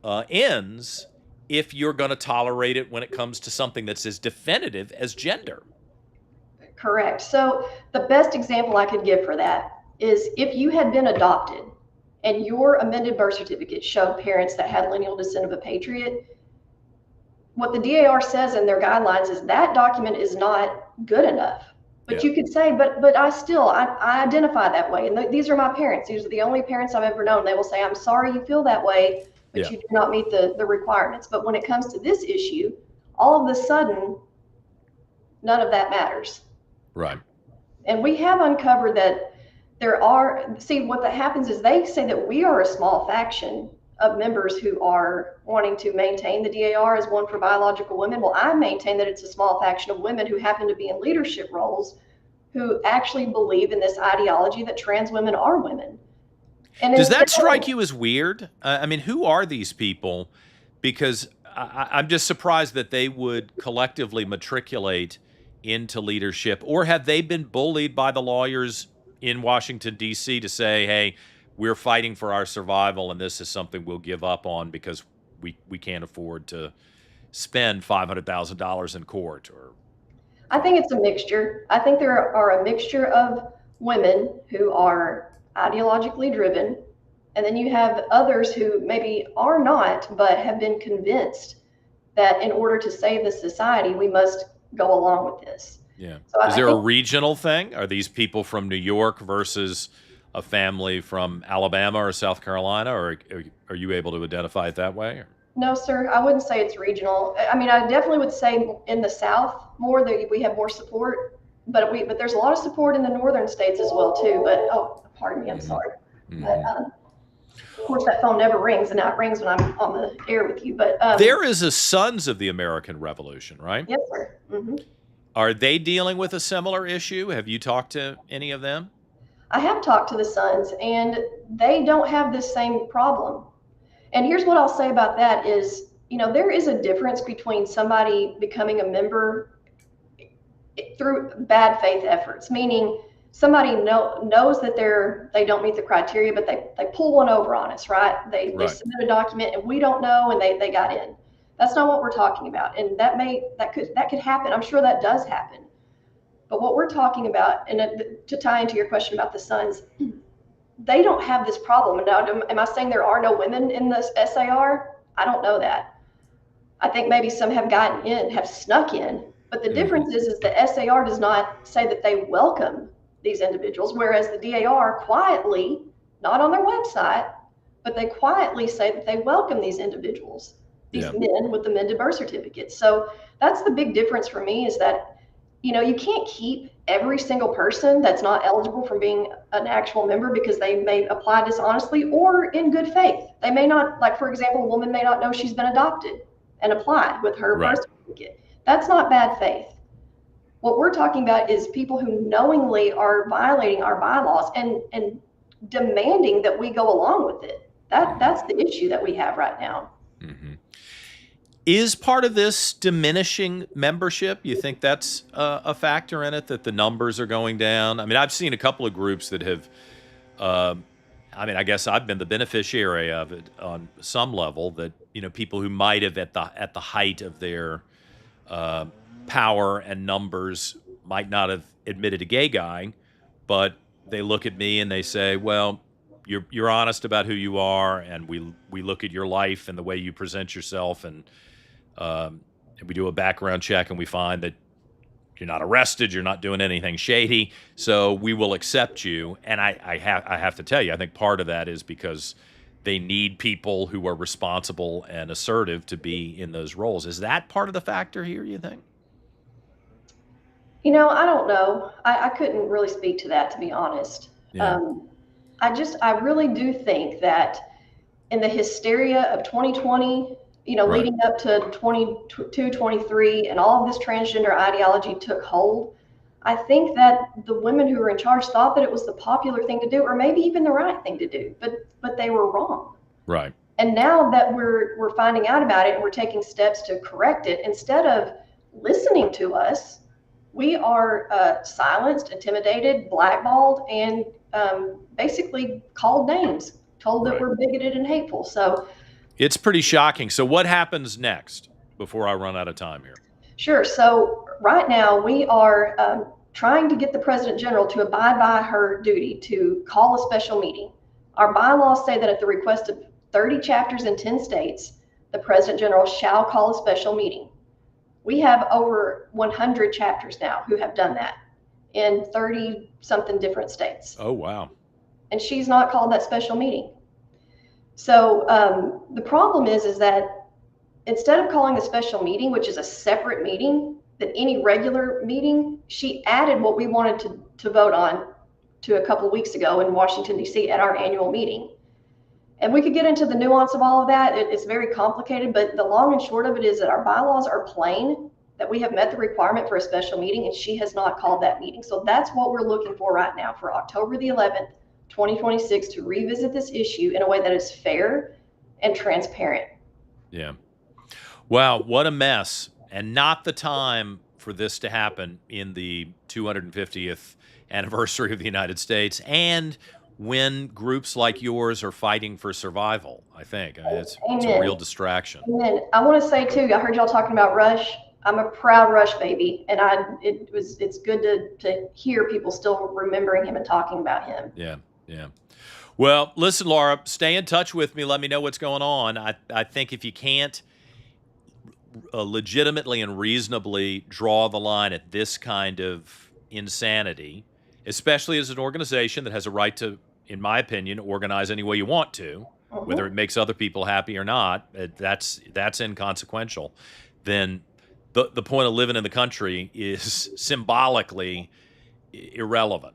ends if you're going to tolerate it when it comes to something that's as definitive as gender. Correct. So the best example I could give for that is if you had been adopted and your amended birth certificate showed parents that had lineal descent of a patriot, what the DAR says in their guidelines is that document is not good enough. But you could say, but I identify that way. And these are my parents. These are the only parents I've ever known. They will say, I'm sorry you feel that way, but you do not meet the requirements. But when it comes to this issue, all of a sudden, none of that matters. Right. And we have uncovered that what that happens is they say that we are a small faction of members who are wanting to maintain the DAR as one for biological women. Well, I maintain that it's a small faction of women who happen to be in leadership roles who actually believe in this ideology that trans women are women. And does that strike you as weird? Who are these people? Because I'm just surprised that they would collectively matriculate into leadership, or have they been bullied by the lawyers in Washington, D.C. to say, hey, we're fighting for our survival, and this is something we'll give up on because we can't afford to spend $500,000 in court? Or I think it's a mixture. I think there are a mixture of women who are ideologically driven, and then you have others who maybe are not, but have been convinced that in order to save the society, we must go along with this. Yeah. So is there a regional thing? Are these people from New York versus a family from Alabama or South Carolina, or are you able to identify it that way? Or? No, sir. I wouldn't say it's regional. I definitely would say in the South more that we have more support, but there's a lot of support in the northern states as well too. But pardon me, I'm sorry. Mm-hmm. Of course, that phone never rings, and now it rings when I'm on the air with you. But there is a Sons of the American Revolution, right? yes, sir. Mm-hmm. Are they dealing with a similar issue? Have you talked to any of them? I have talked to the Sons, and they don't have this same problem. And here's what I'll say about that is, there is a difference between somebody becoming a member through bad faith efforts, meaning somebody knows that they don't meet the criteria, but they pull one over on us, right? They submit a document and we don't know, and they got in. That's not what we're talking about. And that could happen. I'm sure that does happen. But what we're talking about, and to tie into your question about the Sons, they don't have this problem. Now, am I saying there are no women in the SAR? I don't know that. I think maybe some have snuck in. But the difference is the SAR does not say that they welcome these individuals, whereas the DAR quietly, not on their website, but they quietly say that they welcome these individuals, these men with amended birth certificates. So that's the big difference for me, is that you can't keep every single person that's not eligible from being an actual member because they may apply dishonestly or in good faith. They may not, like, for example, a woman may not know she's been adopted and apply with her birth certificate. That's not bad faith. What we're talking about is people who knowingly are violating our bylaws and demanding that we go along with it. That's the issue that we have right now. Mm-hmm. Is part of this diminishing membership? You think that's a factor in it, that the numbers are going down? I mean, I've seen a couple of groups that have, I guess I've been the beneficiary of it on some level, that, people who might have at the height of their power and numbers might not have admitted a gay guy, but they look at me and they say, well, you're honest about who you are, and we look at your life and the way you present yourself, and we do a background check and we find that you're not arrested, you're not doing anything shady, so we will accept you. And I have to tell you, I think part of that is because they need people who are responsible and assertive to be in those roles. Is that part of the factor here, you think? I don't know. I couldn't really speak to that, to be honest. Yeah. I really do think that in the hysteria of 2020, leading up to 22, 23, and all of this transgender ideology took hold, I think that the women who were in charge thought that it was the popular thing to do, or maybe even the right thing to do, but they were wrong. Right. And now that we're finding out about it and we're taking steps to correct it, instead of listening to us, we are silenced, intimidated, blackballed, and basically called names, told that we're bigoted and hateful. So it's pretty shocking. So what happens next before I run out of time here? Sure. So right now we are trying to get the President General to abide by her duty to call a special meeting. Our bylaws say that at the request of 30 chapters in 10 states, the President General shall call a special meeting. We have over 100 chapters now who have done that in 30-something different states. Oh, wow. And she's not called that special meeting. So the problem is that instead of calling a special meeting, which is a separate meeting than any regular meeting, she added what we wanted to vote on to a couple of weeks ago in Washington, D.C. at our annual meeting. And we could get into the nuance of all of that. It's very complicated, but the long and short of it is that our bylaws are plain, that we have met the requirement for a special meeting, and she has not called that meeting. So that's what we're looking for right now for October the 11th, 2026, to revisit this issue in a way that is fair and transparent. Yeah. Wow, what a mess. And not the time for this to happen in the 250th anniversary of the United States, and when groups like yours are fighting for survival, I think. It's a real distraction. Amen. I want to say, too, I heard y'all talking about Rush. I'm a proud Rush baby, and it's good to hear people still remembering him and talking about him. Yeah, yeah. Well, listen, Laura, stay in touch with me. Let me know what's going on. I think if you can't legitimately and reasonably draw the line at this kind of insanity, especially as an organization that has a right to, in my opinion, organize any way you want to, whether it makes other people happy or not, that's inconsequential, then the point of living in the country is symbolically irrelevant.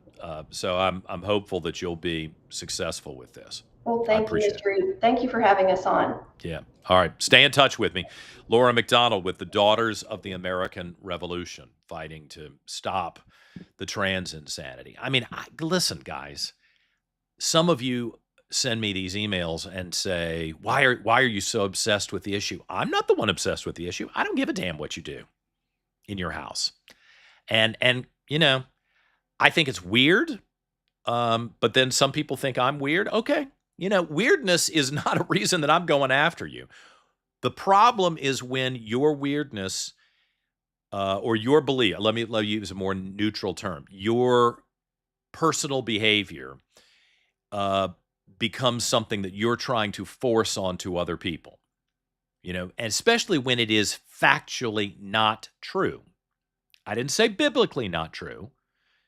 So I'm hopeful that you'll be successful with this. Well, thank you, Mr. Reid. Thank you for having us on. Yeah. All right. Stay in touch with me. Laura McDonald with the Daughters of the American Revolution, fighting to stop the trans insanity. I mean, listen, guys, some of you send me these emails and say, why are you so obsessed with the issue? I'm not the one obsessed with the issue. I don't give a damn what you do in your house. And you know, I think it's weird. But then some people think I'm weird. Okay. You know, weirdness is not a reason that I'm going after you. The problem is when your weirdness or your belief, let me use a more neutral term, your personal behavior becomes something that you're trying to force onto other people, you know, and especially when it is factually not true. I didn't say biblically not true.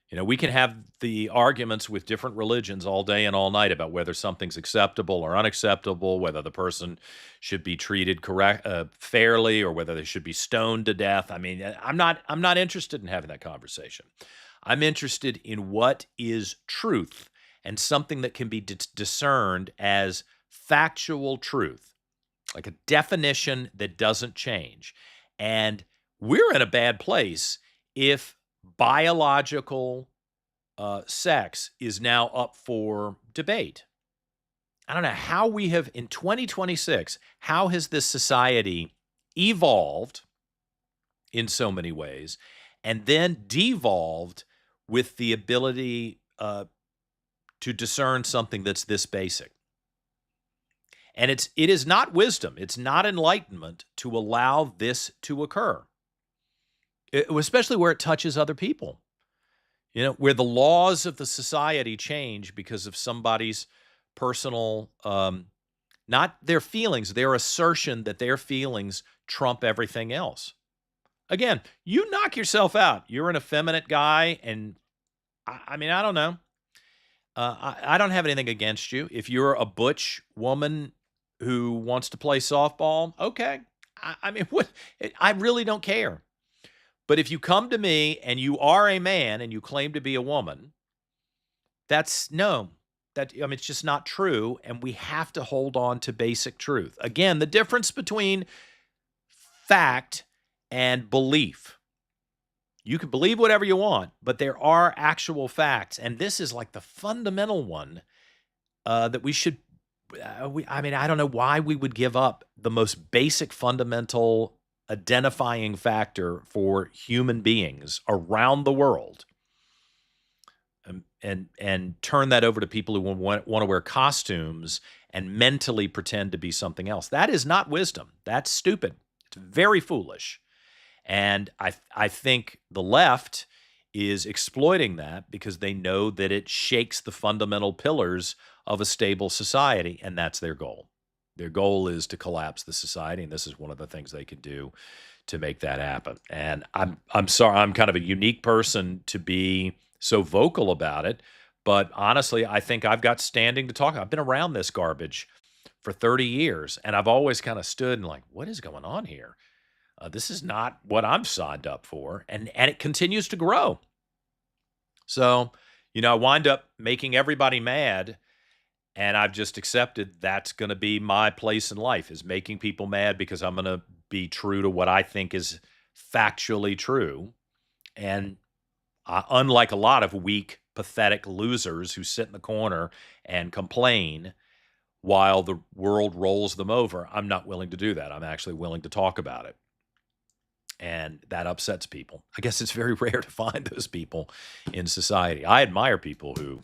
You know, we can have the arguments with different religions all day and all night about whether something's acceptable or unacceptable, whether the person should be treated fairly, or whether they should be stoned to death. I mean, I'm not interested in having that conversation. I'm interested in what is truth and something that can be discerned as factual truth, like a definition that doesn't change. And we're in a bad place if biological sex is now up for debate. I don't know how we have, in 2026, how has this society evolved in so many ways and then devolved with the ability to discern something that's this basic? And it is not wisdom, it's not enlightenment to allow this to occur. Especially where it touches other people, you know, where the laws of the society change because of somebody's personal, not their feelings, their assertion that their feelings trump everything else. Again, you knock yourself out. You're an effeminate guy, and I mean, I don't know. I don't have anything against you. If you're a butch woman who wants to play softball, okay. I mean, what? I really don't care. But if you come to me and you are a man and you claim to be a woman, it's just not true. And we have to hold on to basic truth. Again, the difference between fact and belief. You can believe whatever you want, but there are actual facts. And this is like the fundamental one that we should, I don't know why we would give up the most basic fundamental identifying factor for human beings around the world and turn that over to people who want to wear costumes and mentally pretend to be something else. That is not wisdom. That's stupid. It's very foolish. And I think the left is exploiting that because they know that it shakes the fundamental pillars of a stable society, and that's their goal. Their goal is to collapse the society, and this is one of the things they can do to make that happen. And I'm sorry, I'm kind of a unique person to be so vocal about it, but honestly, I think I've got standing to talk. I've been around this garbage for 30 years, and I've always kind of stood and like, what is going on here? This is not what I'm signed up for, and it continues to grow. So, you know, I wind up making everybody mad. And I've just accepted that's going to be my place in life, is making people mad because I'm going to be true to what I think is factually true. And unlike a lot of weak, pathetic losers who sit in the corner and complain while the world rolls them over, I'm not willing to do that. I'm actually willing to talk about it. And that upsets people. I guess it's very rare to find those people in society. I admire people who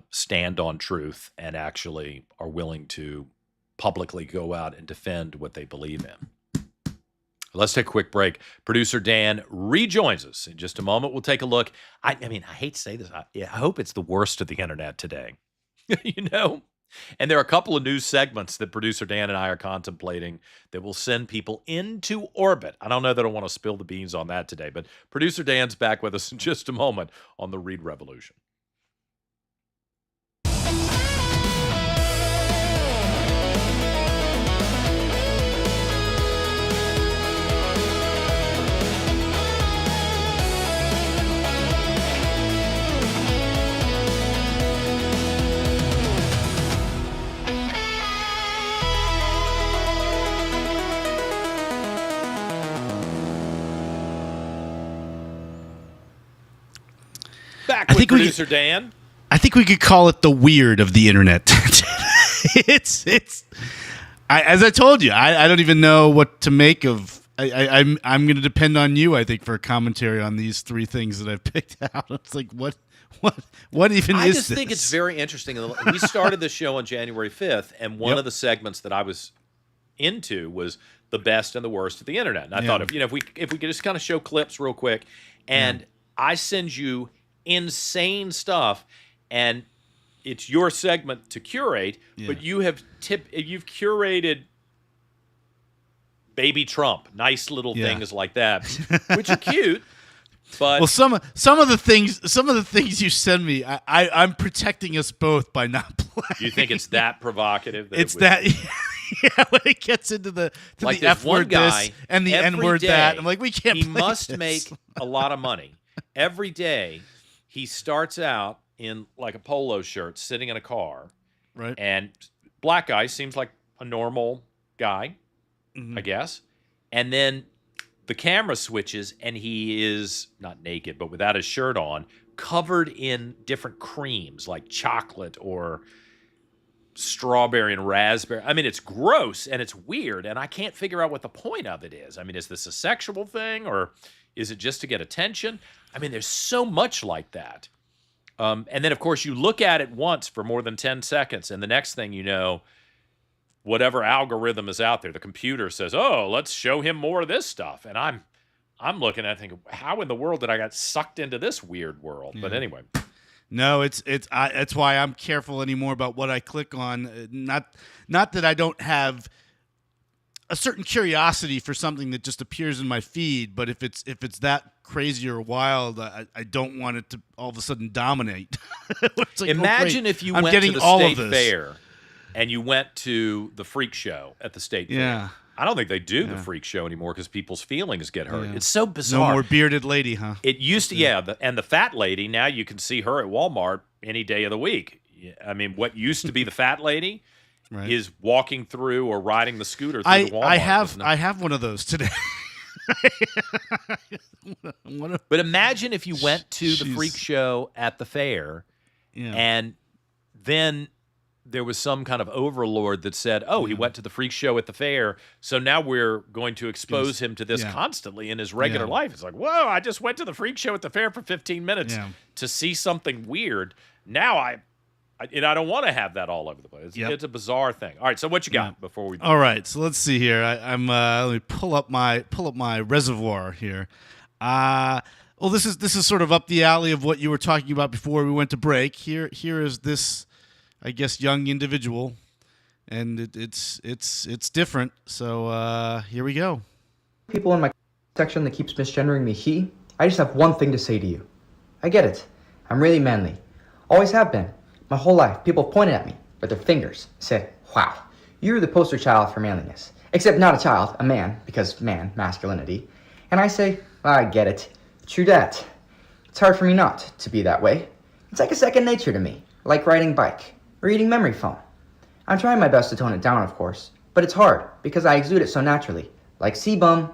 stand on truth and actually are willing to publicly go out and defend what they believe in. Let's take a quick break. Producer Dan rejoins us in just a moment. We'll take a look. I mean, I hate to say this. I hope it's the worst of the internet today. You know? And there are a couple of news segments that producer Dan and I are contemplating that will send people into orbit. I don't know that I want to spill the beans on that today, but producer Dan's back with us in just a moment on the Reid Revolution. think producer Dan? I think we could call it the weird of the internet. It's. As I told you, I don't even know what to make of. I'm going to depend on you, I think, for a commentary on these three things that I've picked out. It's like what even is this? I just think it's very interesting. We started the show on January 5th, and one of the segments that I was into was the best and the worst of the internet. And I thought, if we could just kind of show clips real quick, and I send you insane stuff, and it's your segment to curate, but you've curated baby Trump, nice little things like that, which are cute. But well, some of the things you send me, I'm protecting us both by not playing. You think it's that provocative? Yeah, when it gets into the F word this and the N word that, I'm like, we can't. He play must this. make a lot of money every day. He starts out in like a polo shirt, sitting in a car, right? And black guy seems like a normal guy, I guess. And then the camera switches, and he is not naked, but without his shirt on, covered in different creams like chocolate or strawberry and raspberry. I mean, it's gross and it's weird, and I can't figure out what the point of it is. I mean, is this a sexual thing, or is it just to get attention? I mean, there's so much like that. And then, of course, you look at it once for more than 10 seconds, and the next thing you know, whatever algorithm is out there, the computer says, "Oh, let's show him more of this stuff." And I'm looking at it thinking, how in the world did I get sucked into this weird world? But anyway. No, it's why I'm careful anymore about what I click on. Not that I don't have a certain curiosity for something that just appears in my feed, but if it's that crazy or wild, I don't want it to all of a sudden dominate. Like, imagine if you went to the state fair and you went to the freak show at the state fair. I don't think they do the freak show anymore because people's feelings get hurt. It's so bizarre. No more bearded lady, huh? It used to, and the fat lady, now you can see her at Walmart any day of the week. I mean, what used to be the fat lady is walking through or riding the scooter through the Walmart. I have one of those today. But imagine if you went to the freak show at the fair, and then there was some kind of overlord that said, "Oh, he went to the freak show at the fair, so now we're going to expose him to this constantly in his regular life." It's like, whoa, I just went to the freak show at the fair for 15 minutes to see something weird. Now I don't want to have that all over the place. It's a bizarre thing. All right, so what you got before we? All right, so let's see here. I'm let me pull up my reservoir here. Well, this is sort of up the alley of what you were talking about before we went to break. Here is this, I guess, young individual, and it's different. So here we go. People in my section that keeps misgendering me he. I just have one thing to say to you. I get it. I'm really manly. Always have been. My whole life, people pointed at me with their fingers, said, "Wow, you're the poster child for manliness." Except not a child, a man, because man, masculinity. And I say, I get it. True that. It's hard for me not to be that way. It's like a second nature to me, like riding bike or eating memory foam. I'm trying my best to tone it down, of course, but it's hard because I exude it so naturally, like sebum.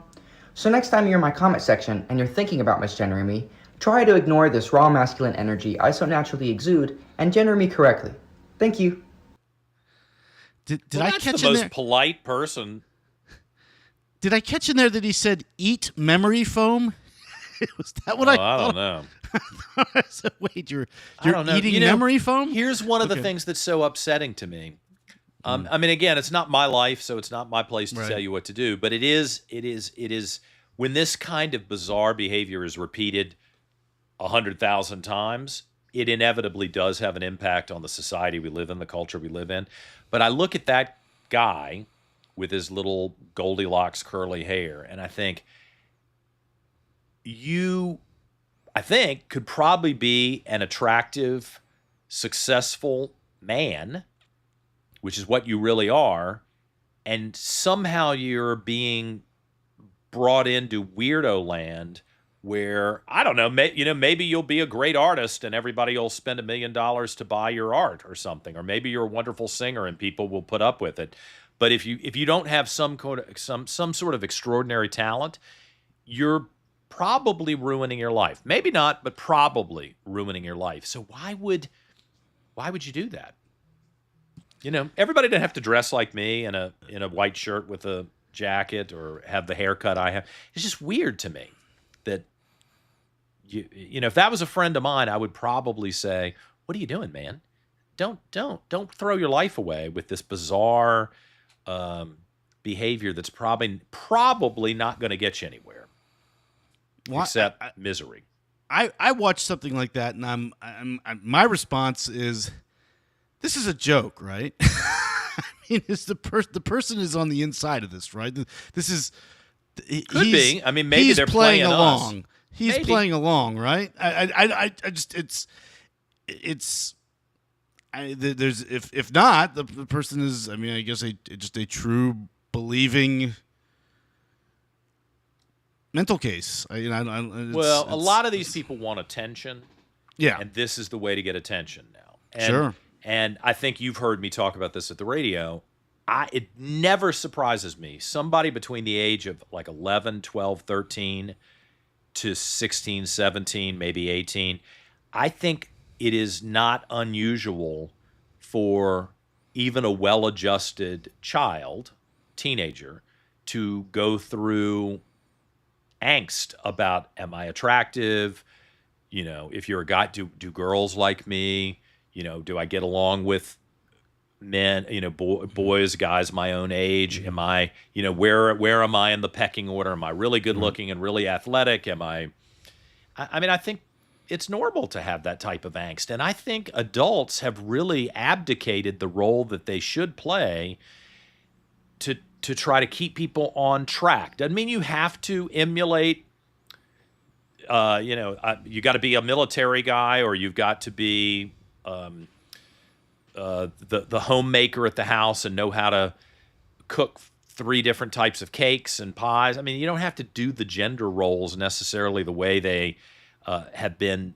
So next time you're in my comment section and you're thinking about misgendering me, try to ignore this raw masculine energy I so naturally exude and gender me correctly. Thank you. Did I catch the in most there? polite person? Did I catch in there that he said eat memory foam? Was that what I don't know. I said, wait, you're I don't know. eating memory foam? Here's one of the things that's so upsetting to me. I mean, again, it's not my life, so it's not my place to tell you what to do. But it is when this kind of bizarre behavior is repeated 100,000 times, it inevitably does have an impact on the society we live in, the culture we live in. But I look at that guy with his little Goldilocks curly hair, and I think could probably be an attractive, successful man, which is what you really are, and somehow you're being brought into weirdo land where, I don't know, maybe you'll be a great artist and everybody will spend $1 million to buy your art or something, or maybe you're a wonderful singer and people will put up with it. But if you don't have some sort of extraordinary talent, you're probably ruining your life. Maybe not, but probably ruining your life. So why would you do that? Everybody didn't have to dress like me in a white shirt with a jacket or have the haircut I have. It's just weird to me that if that was a friend of mine, I would probably say, "What are you doing, man? Don't throw your life away with this bizarre behavior that's probably not going to get you anywhere, except misery." I watched something like that, and my response is, this is a joke, right? I mean, it's the person is on the inside of this, right? This is could be. I mean, maybe they're playing along. Us. He's maybe. playing along, right? I just there's if not the person is. I mean, I guess just a true believing mental case. A lot of these people want attention. Yeah, and this is the way to get attention now. And, sure. And I think you've heard me talk about this at the radio. It never surprises me. Somebody between the age of like 11, 12, 13 to 16, 17, maybe 18, I think it is not unusual for even a well-adjusted child, teenager, to go through angst about, am I attractive? If you're a guy, do girls like me? Do I get along with men, boys, guys my own age? Am I, where am I in the pecking order? Am I really good looking and really athletic? I think it's normal to have that type of angst. And I think adults have really abdicated the role that they should play to try to keep people on track. Doesn't mean you have to emulate, you got to be a military guy, or you've got to be the homemaker at the house and know how to cook 3 different types of cakes and pies. I mean, you don't have to do the gender roles necessarily the way they have been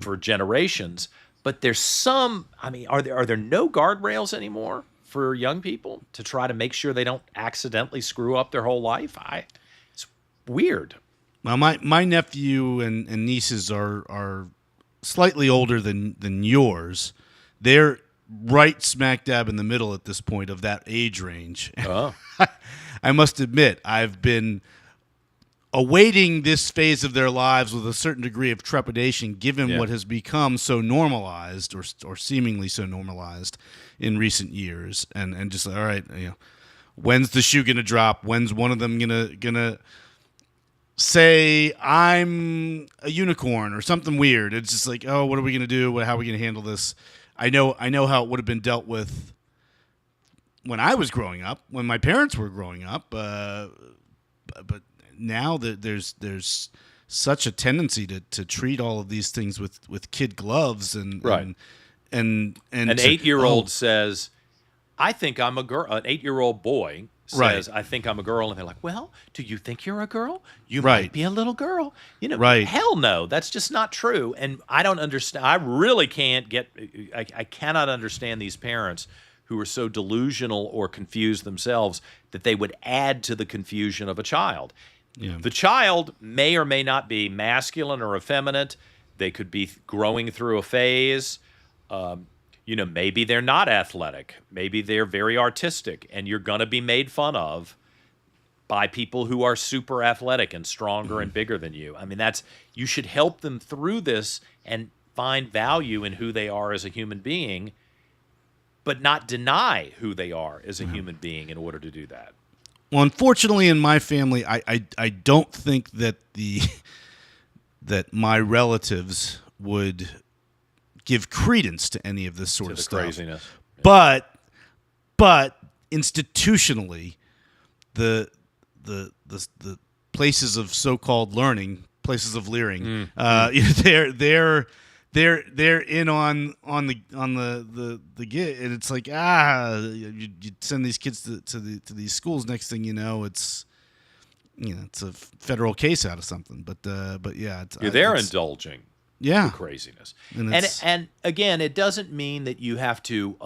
for generations. But there's some. I mean, are there no guardrails anymore for young people to try to make sure they don't accidentally screw up their whole life? It's weird. Well, my nephew and nieces are slightly older than yours. They're right smack dab in the middle at this point of that age range. Oh. I must admit, I've been awaiting this phase of their lives with a certain degree of trepidation, given what has become so normalized or seemingly so normalized in recent years. And just, all right, when's the shoe going to drop? When's one of them gonna say I'm a unicorn or something weird? It's just like, oh, what are we going to do? How are we going to handle this? I know how it would have been dealt with when I was growing up, when my parents were growing up, but now that there's such a tendency to treat all of these things with kid gloves and right. and an 8-year-old says, I think I'm a girl. An 8-year-old boy says, I think I'm a girl. And they're like, well, do you think you're a girl? You might be a little girl. Hell no, that's just not true. And I don't understand. I really can't I cannot understand these parents who are so delusional or confused themselves that they would add to the confusion of a child. Yeah. The child may or may not be masculine or effeminate. They could be growing through a phase. Maybe they're not athletic. Maybe they're very artistic, and you're going to be made fun of by people who are super athletic and stronger and bigger than you. I mean, you should help them through this and find value in who they are as a human being, but not deny who they are as a human being in order to do that. Well, unfortunately, in my family, I don't think that that my relatives would give credence to any of this sort of stuff. Craziness. Yeah. But institutionally, the places of so-called learning, places of leering, they're in on the gig, and it's like you send these kids to these schools. Next thing you know, it's a federal case out of something. But yeah, they're indulging. Yeah, the craziness. And again, it doesn't mean that you have to.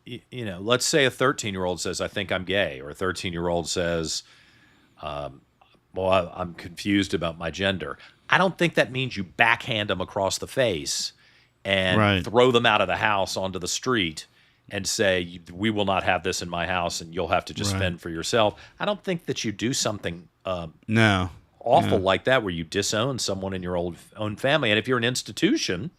Let's say a 13-year-old says, "I think I'm gay," or a 13-year-old says, well, I'm confused about my gender. I don't think that means you backhand them across the face and throw them out of the house onto the street and say, we will not have this in my house and you'll have to just fend for yourself. I don't think that you do something awful like that where you disown someone in your own family. And if you're an institution,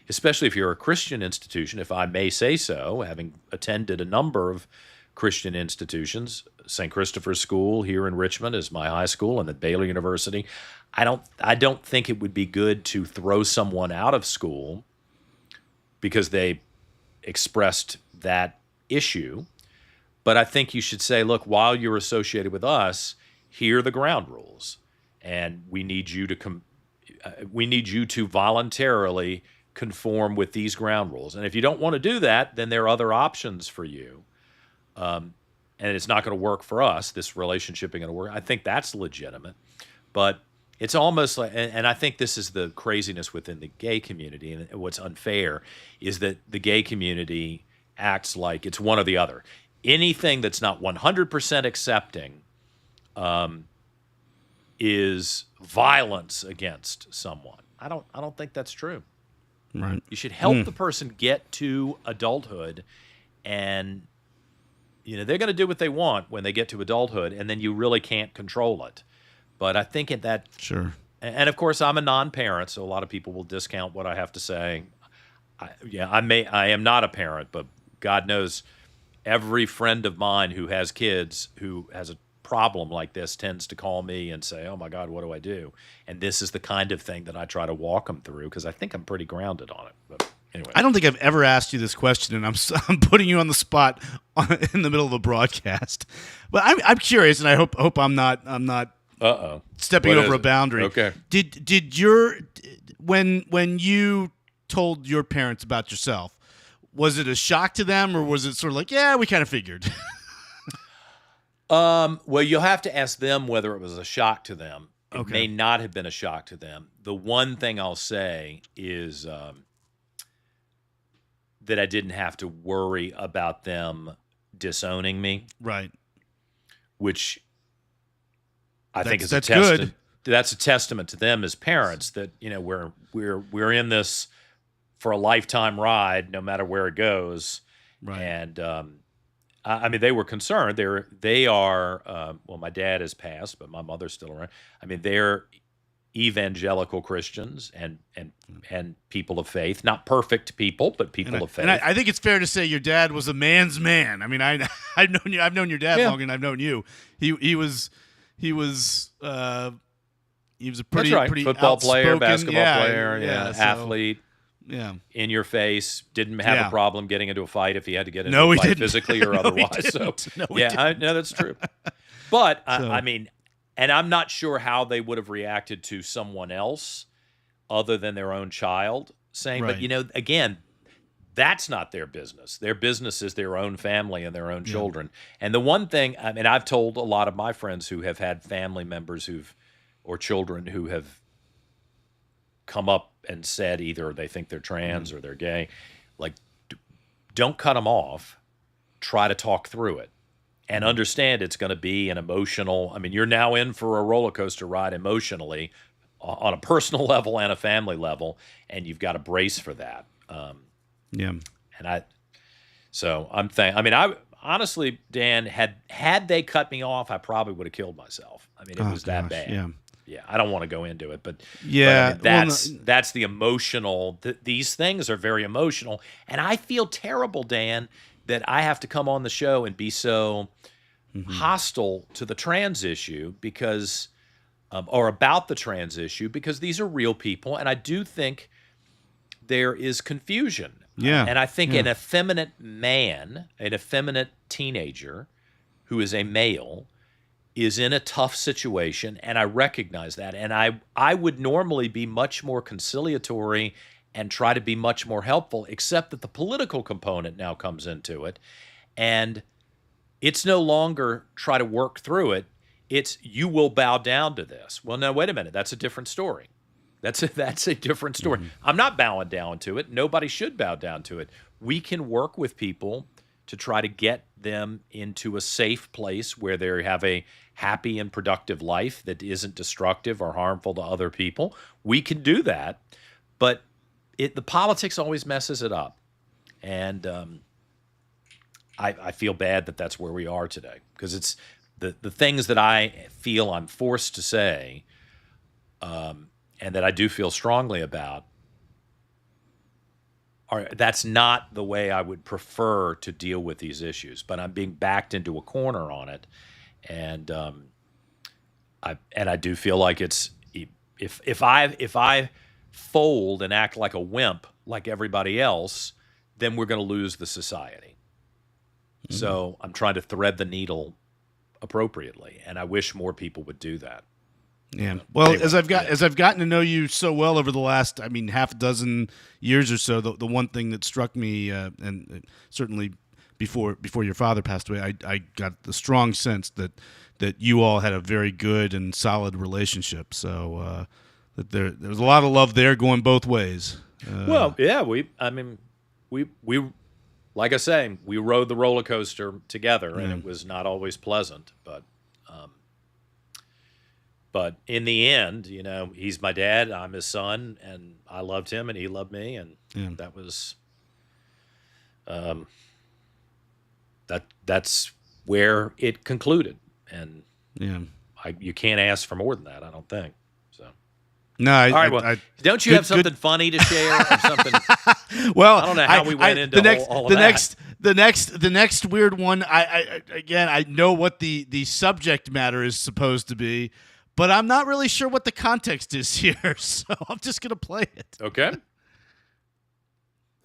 especially if you're a Christian institution, if I may say so, having attended a number of Christian institutions, St. Christopher's School here in Richmond is my high school, and then Baylor University. I don't think it would be good to throw someone out of school because they expressed that issue. But I think you should say, look, while you're associated with us, here are the ground rules, and we need you to voluntarily conform with these ground rules. And if you don't want to do that, then there are other options for you. And it's not going to work for us. This relationship ain't going to work. I think that's legitimate. But it's almost like, and I think this is the craziness within the gay community, and what's unfair is that the gay community acts like it's one or the other. Anything that's not 100% accepting is violence against someone. I don't think that's true. Right. You should help the person get to adulthood, and they're going to do what they want when they get to adulthood, and then you really can't control it. But I think sure. And of course, I'm a non-parent, so a lot of people will discount what I have to say. I am not a parent, but God knows every friend of mine who has kids who has a problem like this tends to call me and say, oh my God, what do I do? And this is the kind of thing that I try to walk them through because I think I'm pretty grounded on it. But anyway. I don't think I've ever asked you this question, and I'm putting you on the spot in the middle of a broadcast. But I'm curious, and I hope I'm not stepping over a boundary. Okay. Did when you told your parents about yourself, was it a shock to them, or was it sort of like, yeah, we kind of figured? Well, you'll have to ask them whether it was a shock to them. It may not have been a shock to them. The one thing I'll say is that I didn't have to worry about them disowning me. Right. Which I think is good. That's a testament to them as parents that, we're in this for a lifetime ride, no matter where it goes. Right. And I mean, they were concerned. They are. Well, my dad has passed, but my mother's still around. I mean, they're evangelical Christians and people of faith. Not perfect people, but people of faith. And I think it's fair to say your dad was a man's man. I mean, I've known your dad longer than I've known you. He was a pretty That's right. pretty football player, outspoken, basketball player, so, athlete. Yeah. In your face, didn't have a problem getting into a fight if he had to get into No, a he fight didn't. physically or No, he otherwise. didn't. So No, he didn't. no, that's true. But So- I mean, and I'm not sure how they would have reacted to someone else other than their own child saying. Right. But again, that's not their business. Their business is their own family and their own children. And the one thing, I mean, I've told a lot of my friends who have had family members or children who have come up and said either they think they're trans or they're gay, like, don't cut them off. Try to talk through it and understand it's going to be an emotional. I mean, you're now in for a roller coaster ride emotionally on a personal level and a family level, and you've got to brace for that. Yeah. And I honestly, Dan, had they cut me off, I probably would have killed myself. I mean, it was that bad. Yeah, I don't want to go into it, but yeah, but I mean, that's the emotional. These things are very emotional, and I feel terrible, Dan, that I have to come on the show and be so hostile to the trans issue because, or about the trans issue because these are real people, and I do think there is confusion. Yeah, and I think an effeminate man, an effeminate teenager, who is a male, is in a tough situation, and I recognize that. And I would normally be much more conciliatory and try to be much more helpful, except that the political component now comes into it. And it's no longer try to work through it. It's you will bow down to this. Well, no, wait a minute. That's a different story. That's a different story. I'm not bowing down to it. Nobody should bow down to it. We can work with people to try to get them into a safe place where they have a happy and productive life that isn't destructive or harmful to other people. We can do that, but the politics always messes it up. And I feel bad that that's where we are today, because it's the things that I feel I'm forced to say and that I do feel strongly about, that's not the way I would prefer to deal with these issues. But I'm being backed into a corner on it, and I do feel like it's if I fold and act like a wimp like everybody else, then we're going to lose the society. Mm-hmm. So I'm trying to thread the needle appropriately, and I wish more people would do that. Yeah. Well, anyway, as I've gotten to know you so well over the last, half a dozen years or so, the one thing that struck me, and certainly before your father passed away, I got the strong sense that you all had a very good and solid relationship. So that there was a lot of love there going both ways. Well, yeah, we like I say, we rode the roller coaster together, and it was not always pleasant, but in the end, he's my dad, I'm his son, and I loved him, and he loved me, and that was that's where it concluded. And you can't ask for more than that, I don't think. So no, all right. Well, don't you have something funny to share or something? Well, I don't know how we went into all of that. The next weird one. I know what the subject matter is supposed to be, but I'm not really sure what the context is here, so I'm just gonna play it. Okay.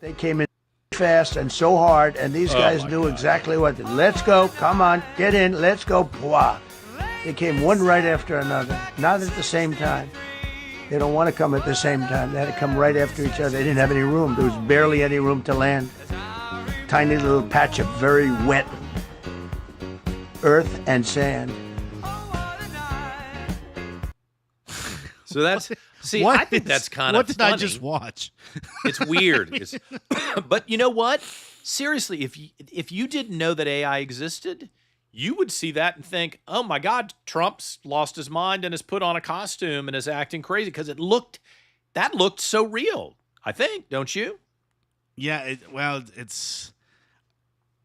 They came in fast and so hard, and these guys knew exactly what. Let's go, come on, get in, let's go. Blah. They came one right after another, not at the same time. They don't want to come at the same time. They had to come right after each other. They didn't have any room. There was barely any room to land. Tiny little patch of very wet earth and sand. So that's I think that's kind of funny. What did I just watch? It's weird. But you know what? Seriously, if you didn't know that AI existed, you would see that and think, "Oh my God, Trump's lost his mind and has put on a costume and is acting crazy," because that looked so real. I think, don't you? Yeah. It's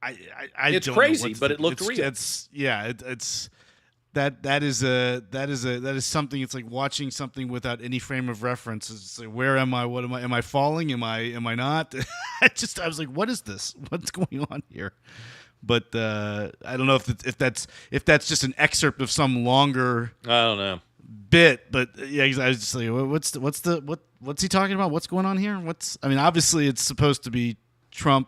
it's crazy, but it looked real. That is something. It's like watching something without any frame of reference. It's like, where am I? What am I? Am I falling? Am I not? I was like, what is this? What's going on here? But I don't know if that's just an excerpt of some longer. I don't know. Bit, but yeah, I was just like, what's he talking about? What's going on here? Obviously it's supposed to be Trump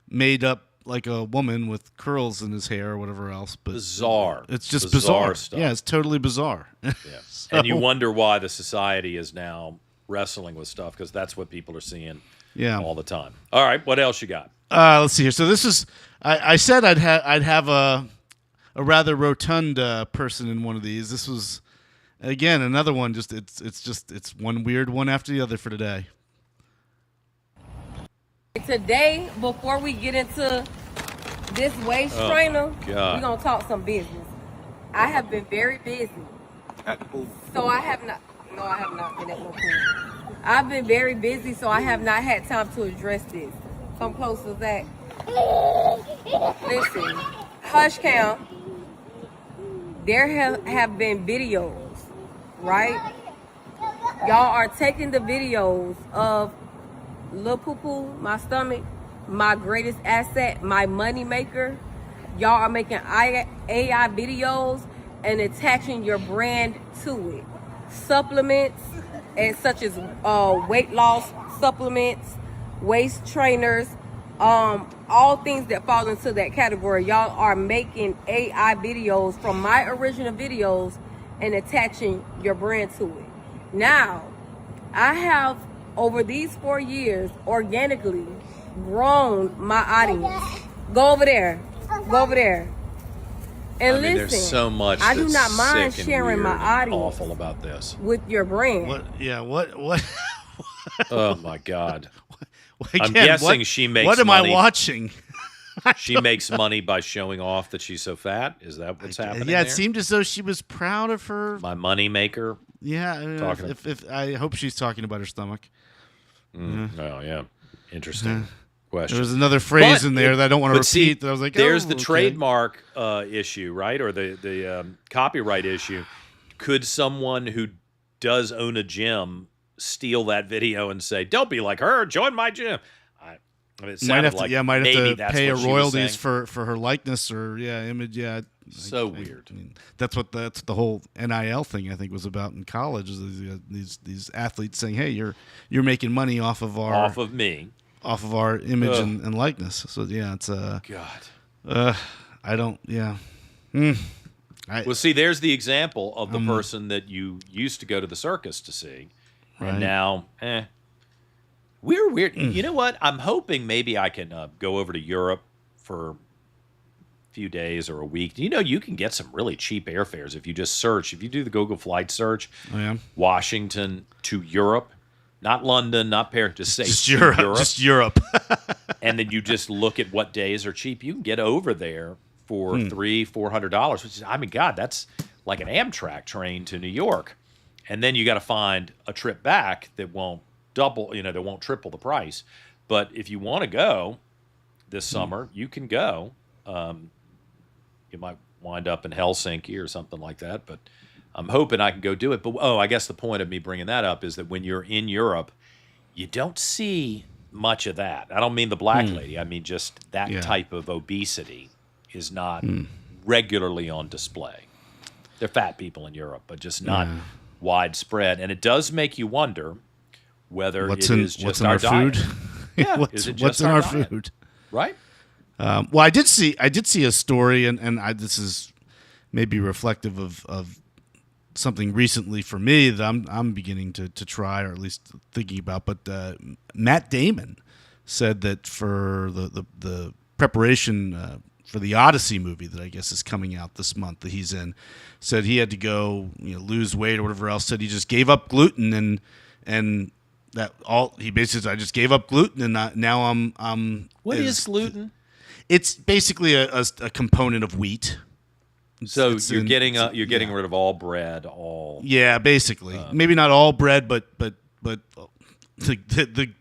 made up like a woman with curls in his hair or whatever else, but bizarre. It's just bizarre stuff. Yeah, it's totally bizarre. Yeah. So, and you wonder why the society is now wrestling with stuff, because that's what people are seeing all the time. All right, what else you got? Let's see here. So this is I said I'd have a rather rotund person in one of these. This was again another one. It's one weird one after the other for today. Today, before we get into this waist trainer, we're going to talk some business. I have been very busy. So I have not been at no pool. I've been very busy, so I have not had time to address this. Come close to that. Listen, hush count. There have been videos, right? Y'all are taking the videos of Lil Poo Poo, my stomach, my greatest asset, my money maker. Y'all are making AI videos and attaching your brand to it. Supplements, and such as weight loss supplements, waist trainers, all things that fall into that category. Y'all are making AI videos from my original videos and attaching your brand to it. Now, I have, over these 4 years, organically grown my audience. Go over there. And listen, there's so much I do not mind sharing my audience awful about this with your brand. What? Oh my God. Again, I'm guessing she makes What am money. I watching? She makes money by showing off that she's so fat. Is that what's happening? Yeah, it there? seemed as though she was proud of her. My money maker. Yeah, if I hope she's talking about her stomach. Oh yeah, interesting question. There was another phrase in there that I don't want to repeat. That I was like, there's the trademark issue, right, or the copyright issue. Could someone who does own a gym steal that video and say, "Don't be like her, join my gym"? It might have to, like might have to pay a royalties for her likeness or image. Yeah, so weird. I mean, that's the whole NIL thing I think was about in college. Is these athletes saying, "Hey, you're making money off of me, off of our image and likeness." So yeah, it's God. I don't. Yeah. Well, see, there's the example of the person that you used to go to the circus to see, and now, We're weird. You know what? I'm hoping maybe I can go over to Europe for a few days or a week. You know, you can get some really cheap airfares if you just search. If you do the Google flight search, Washington to Europe, not London, not Paris, just say Europe. Just Europe. And then you just look at what days are cheap. You can get over there for $300-$400, which is, I mean, God, that's like an Amtrak train to New York. And then you got to find a trip back that won't double, they won't triple the price. But if you want to go this summer, you can go. You might wind up in Helsinki or something like that, but I'm hoping I can go do it. But I guess the point of me bringing that up is that when you're in Europe, you don't see much of that. I don't mean the black lady. I mean just that type of obesity is not regularly on display. They're fat people in Europe, but just not widespread. And it does make you wonder whether what's it in, is just what's in our food. Yeah, what's in our food? Right. Well, I did see a story, and this is maybe reflective of something recently for me that I'm beginning to try, or at least thinking about. But Matt Damon said that for the preparation for the Odyssey movie that I guess is coming out this month that he's in, said he had to go lose weight or whatever else. Said he just gave up gluten and that all he basically said, I just gave up gluten and now I'm. What is gluten? It's basically a component of wheat. So you're getting rid of all bread, basically maybe not all bread, but the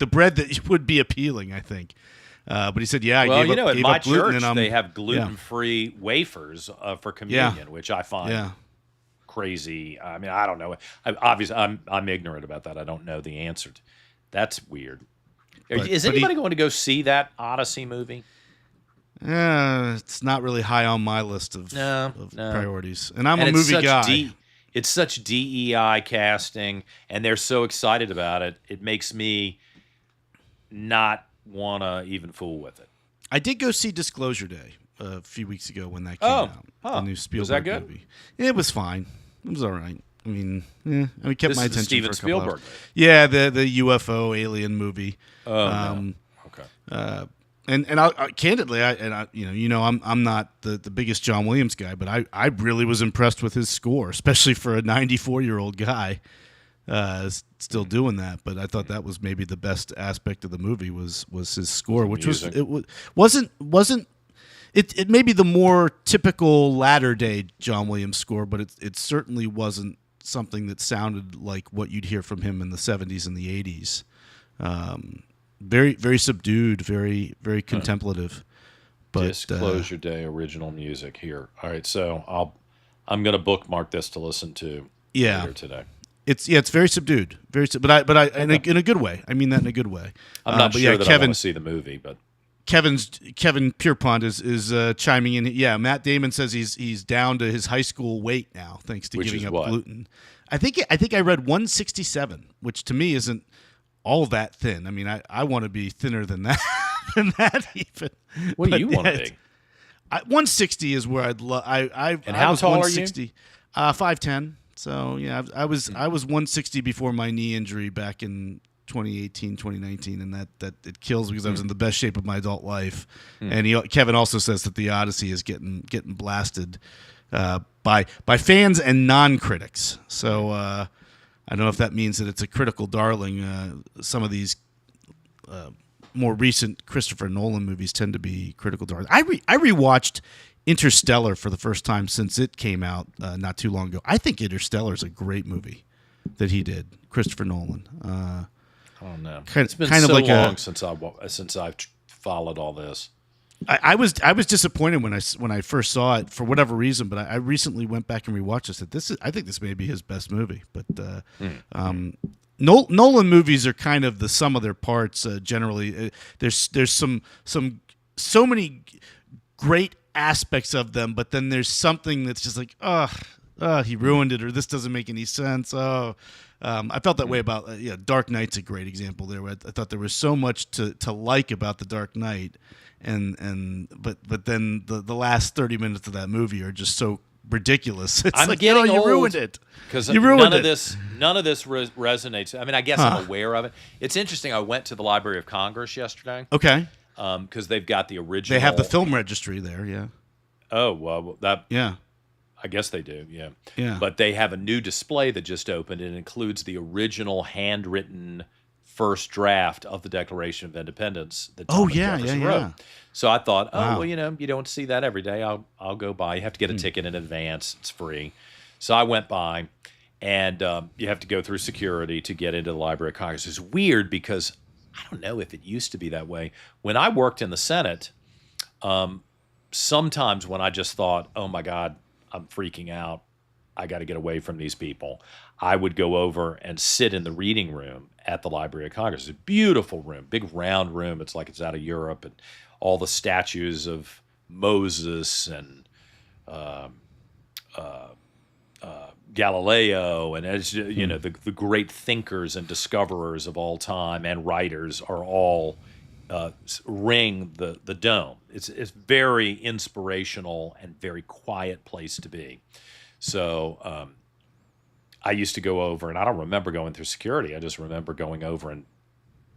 bread that would be appealing, I think. But he said, I gave up, at my church and they have gluten-free wafers for communion, which I find crazy. I mean, I don't know. Obviously, I'm ignorant about that. I don't know the answer. That's weird. Is anybody going to go see that Odyssey movie? It's not really high on my list of priorities. And I'm a movie guy. It's such DEI casting, and they're so excited about it. It makes me not want to even fool with it. I did go see Disclosure Day a few weeks ago when that came out. The new Spielberg was that good? movie. It was fine. It was all right. I mean, kept my attention Steven for a couple Spielberg. Hours. Yeah, the UFO alien movie. Okay. And I candidly, I'm not the biggest John Williams guy, but I really was impressed with his score, especially for a 94-year-old guy still doing that. But I thought that was maybe the best aspect of the movie was his score, which wasn't. It may be the more typical latter-day John Williams score, but it certainly wasn't something that sounded like what you'd hear from him in the 70s and the 80s. Very, very subdued, very, very contemplative. But Disclosure Day original music here. All right, so I'm going to bookmark this to listen to later today. It's very subdued, but I in a good way. I mean that in a good way. I'm not sure that I want to see the movie, but Kevin Pierpont is chiming in. Yeah, Matt Damon says he's down to his high school weight now, thanks to giving up gluten. I think I read 167, which to me isn't all that thin. I mean, I want to be thinner than that even. What do you want to be? 160 is where I'd love. And how tall are you? 5'10". So yeah, I was 160 before my knee injury back in 2018, 2019, and that it kills because I was in the best shape of my adult life. And Kevin also says that the Odyssey is getting blasted by fans and non-critics. So I don't know if that means that it's a critical darling. Some of these more recent Christopher Nolan movies tend to be critical to art. I rewatched Interstellar for the first time since it came out not too long ago. I think Interstellar is a great movie that he did, Christopher Nolan. I don't know. It's been kind so of like long since I've followed all this. I was disappointed when I first saw it for whatever reason, but I recently went back and rewatched it. I think this may be his best movie. But Nolan movies are kind of the sum of their parts. Generally, there's so many great aspects of them, but then there's something that's just like, he ruined it, or this doesn't make any sense. I felt that way about Dark Knight's a great example there. Where I thought there was so much to like about the Dark Knight, but then the last 30 minutes of that movie are just so ridiculous. It's I'm like, getting you old ruined it because none of this resonates. I mean, I guess I'm aware of it. It's interesting. I went to the Library of Congress yesterday. Okay. Because they've got the original. They have the film registry there. Yeah. Oh well, that yeah. I guess they do. Yeah. Yeah. But they have a new display that just opened. It includes the original handwritten first draft of the Declaration of Independence that Thomas Jefferson wrote. So I thought, well, you don't see that every day. I'll go by. You have to get a ticket in advance. It's free. So I went by, and you have to go through security to get into the Library of Congress. It's weird because I don't know if it used to be that way. When I worked in the Senate, sometimes when I just thought, oh my God, I'm freaking out, I got to get away from these people, I would go over and sit in the reading room at the Library of Congress. It's a beautiful room, big round room. It's like it's out of Europe, and all the statues of Moses and Galileo, and as you know, the great thinkers and discoverers of all time and writers are all ring the dome. It's very inspirational and very quiet place to be. So I used to go over, and I don't remember going through security. I just remember going over and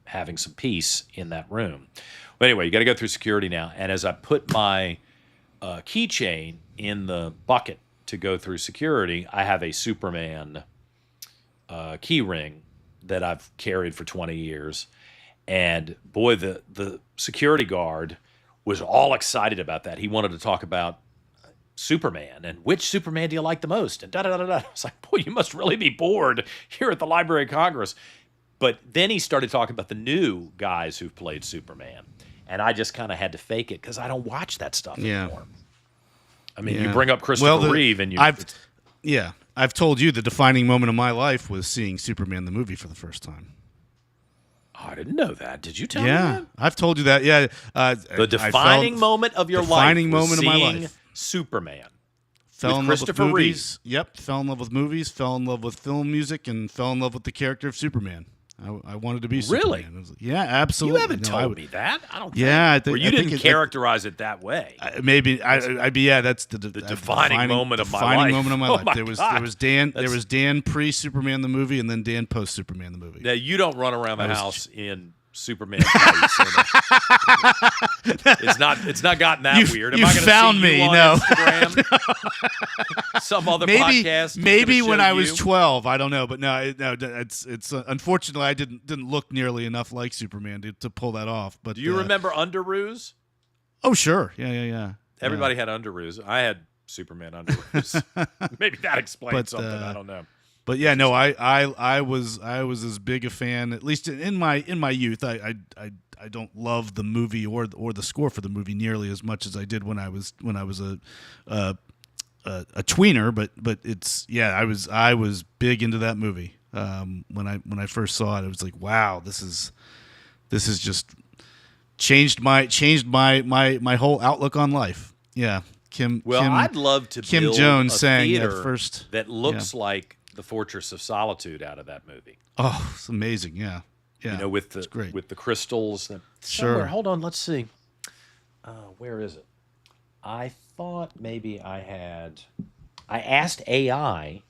having some peace in that room. But anyway, you got to go through security now. And as I put my keychain in the bucket to go through security, I have a Superman key ring that I've carried for 20 years. And boy, the security guard was all excited about that. He wanted to talk about Superman and which Superman do you like the most? And da-da-da-da. I was like, boy, you must really be bored here at the Library of Congress. But then he started talking about the new guys who've played Superman. And I just kind of had to fake it because I don't watch that stuff anymore. I mean, you bring up Christopher Reeve and I've told you the defining moment of my life was seeing Superman the movie for the first time. Oh, I didn't know that. Did you tell me that? Yeah, I've told you that. Yeah. The defining moment of your life. Defining moment of my life. Superman. Fell in love with Christopher movies. Reeve. Yep. Fell in love with movies. Fell in love with film music, and fell in love with the character of Superman. I wanted to be Superman. Really? Yeah, absolutely. You haven't told me that. I don't. Yeah, or you didn't characterize it that way. Maybe I'd be. Yeah, that's the defining moment of my life. Defining moment of my life. My there God. was Dan pre Superman the movie, and then Dan post Superman the movie. Now you don't run around the house in Superman place. It's not gotten that weird. Am you I gonna found see me. You on No. Instagram? Some other podcast. Maybe when I was 12. I don't know, but no. It's unfortunately I didn't look nearly enough like Superman to pull that off. But do you remember Underoos? Oh sure, yeah. Everybody had Underoos. I had Superman Underoos. Maybe that explains something. I don't know. But yeah, no, I was as big a fan, at least in my youth. I don't love the movie or the score for the movie nearly as much as I did when I was a tweener. But it's I was big into that movie. When I first saw it, I was like, wow, this is just changed my whole outlook on life. Yeah, I'd love to Kim build Jones a sang theater at first that looks like the Fortress of Solitude out of that movie. Oh, it's amazing. Yeah. You know, with the crystals. Sure. Hold on. Let's see. Where is it? I thought maybe I asked AI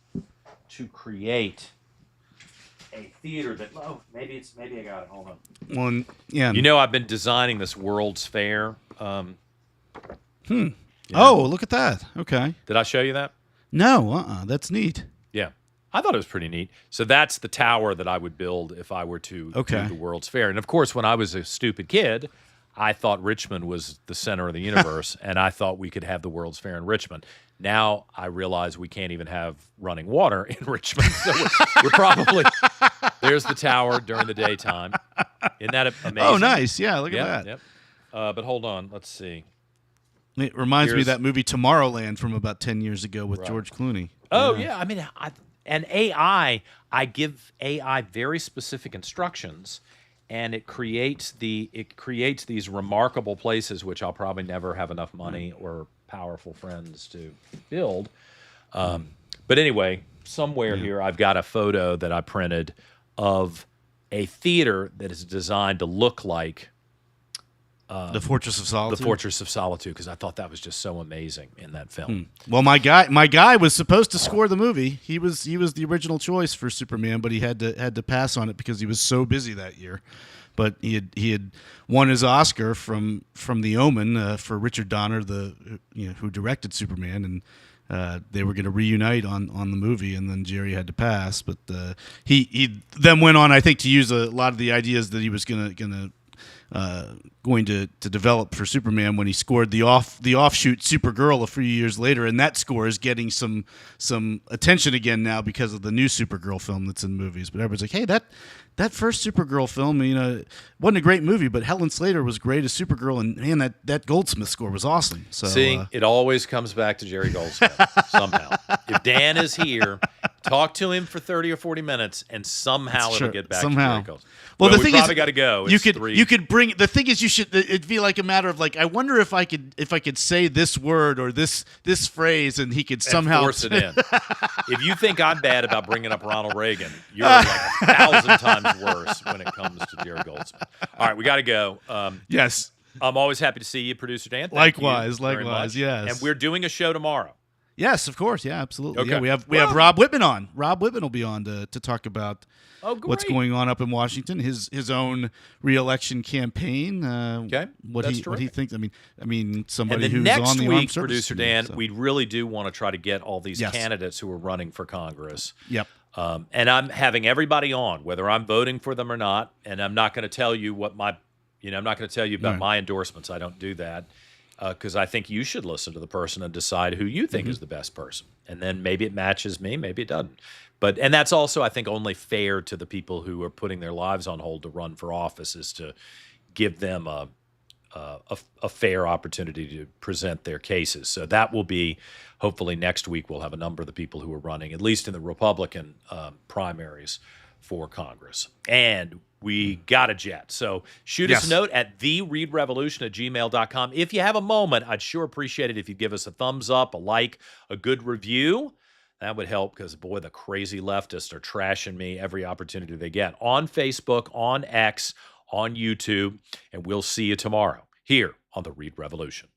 to create a theater that. Oh, maybe I got it. Hold on. One. Yeah. You know, I've been designing this World's Fair. Oh, look at that. Okay. Did I show you that? No. That's neat. Yeah. I thought it was pretty neat. So that's the tower that I would build if I were to do the World's Fair. And of course, when I was a stupid kid, I thought Richmond was the center of the universe, and I thought we could have the World's Fair in Richmond. Now I realize we can't even have running water in Richmond. So we're probably there's the tower during the daytime. Isn't that amazing? Oh, nice. Yeah, look at that. Yep. But hold on. Let's see. It reminds me of that movie Tomorrowland from about 10 years ago with George Clooney. Oh, yeah. I mean, and AI, I give AI very specific instructions, and it creates these remarkable places, which I'll probably never have enough money or powerful friends to build. But anyway, somewhere here I've got a photo that I printed of a theater that is designed to look like the Fortress of Solitude. The Fortress of Solitude, because I thought that was just so amazing in that film. Well, my guy was supposed to score the movie. He was the original choice for Superman, but he had to pass on it because he was so busy that year. But he had won his Oscar from The Omen for Richard Donner, who directed Superman, and they were going to reunite on the movie, and then Jerry had to pass. But he then went on, I think, to use a lot of the ideas that he was going to develop for Superman when he scored the offshoot Supergirl a few years later, and that score is getting some attention again now because of the new Supergirl film that's in movies. But everybody's like, hey, that first Supergirl film, wasn't a great movie, but Helen Slater was great as Supergirl, and man, that Goldsmith score was awesome. So see, it always comes back to Jerry Goldsmith somehow. If Dan is here, talk to him for 30 or 40 minutes, and somehow it'll get back to Jerry Goldsmith. Well, the we thing probably is, got to go. You could bring. The thing is, it'd be like a matter of like, I wonder if I could say this word or this phrase, and he could somehow force it in. If you think I'm bad about bringing up Ronald Reagan, you're like 1,000 times worse when it comes to Jerry Goldsmith. All right, we got to go. Yes, I'm always happy to see you, Producer Dan. Thank likewise, you very much. yes. And we're doing a show tomorrow. Yes, of course. Yeah, absolutely. Okay. Yeah, we have Rob Whitman on. Rob Whitman will be on to talk about what's going on up in Washington, his own re-election campaign. Okay, what he thinks. I mean, somebody and who's next on the week, armed services Producer Dan, we really do want to try to get all these Yes. candidates who are running for Congress. Yep. And I'm having everybody on, whether I'm voting for them or not. And I'm not going to tell you what I'm not going to tell you about my endorsements. I don't do that. Because I think you should listen to the person and decide who you think is the best person. And then maybe it matches me, maybe it doesn't. And that's also, I think, only fair to the people who are putting their lives on hold to run for office, is to give them a fair opportunity to present their cases. So that will be, hopefully next week, we'll have a number of the people who are running, at least in the Republican primaries for Congress. And we got a jet. So shoot us a note at thereidrevolution@gmail.com. If you have a moment, I'd sure appreciate it if you'd give us a thumbs up, a like, a good review. That would help because, boy, the crazy leftists are trashing me every opportunity they get on Facebook, on X, on YouTube. And we'll see you tomorrow here on The Reid Revolution.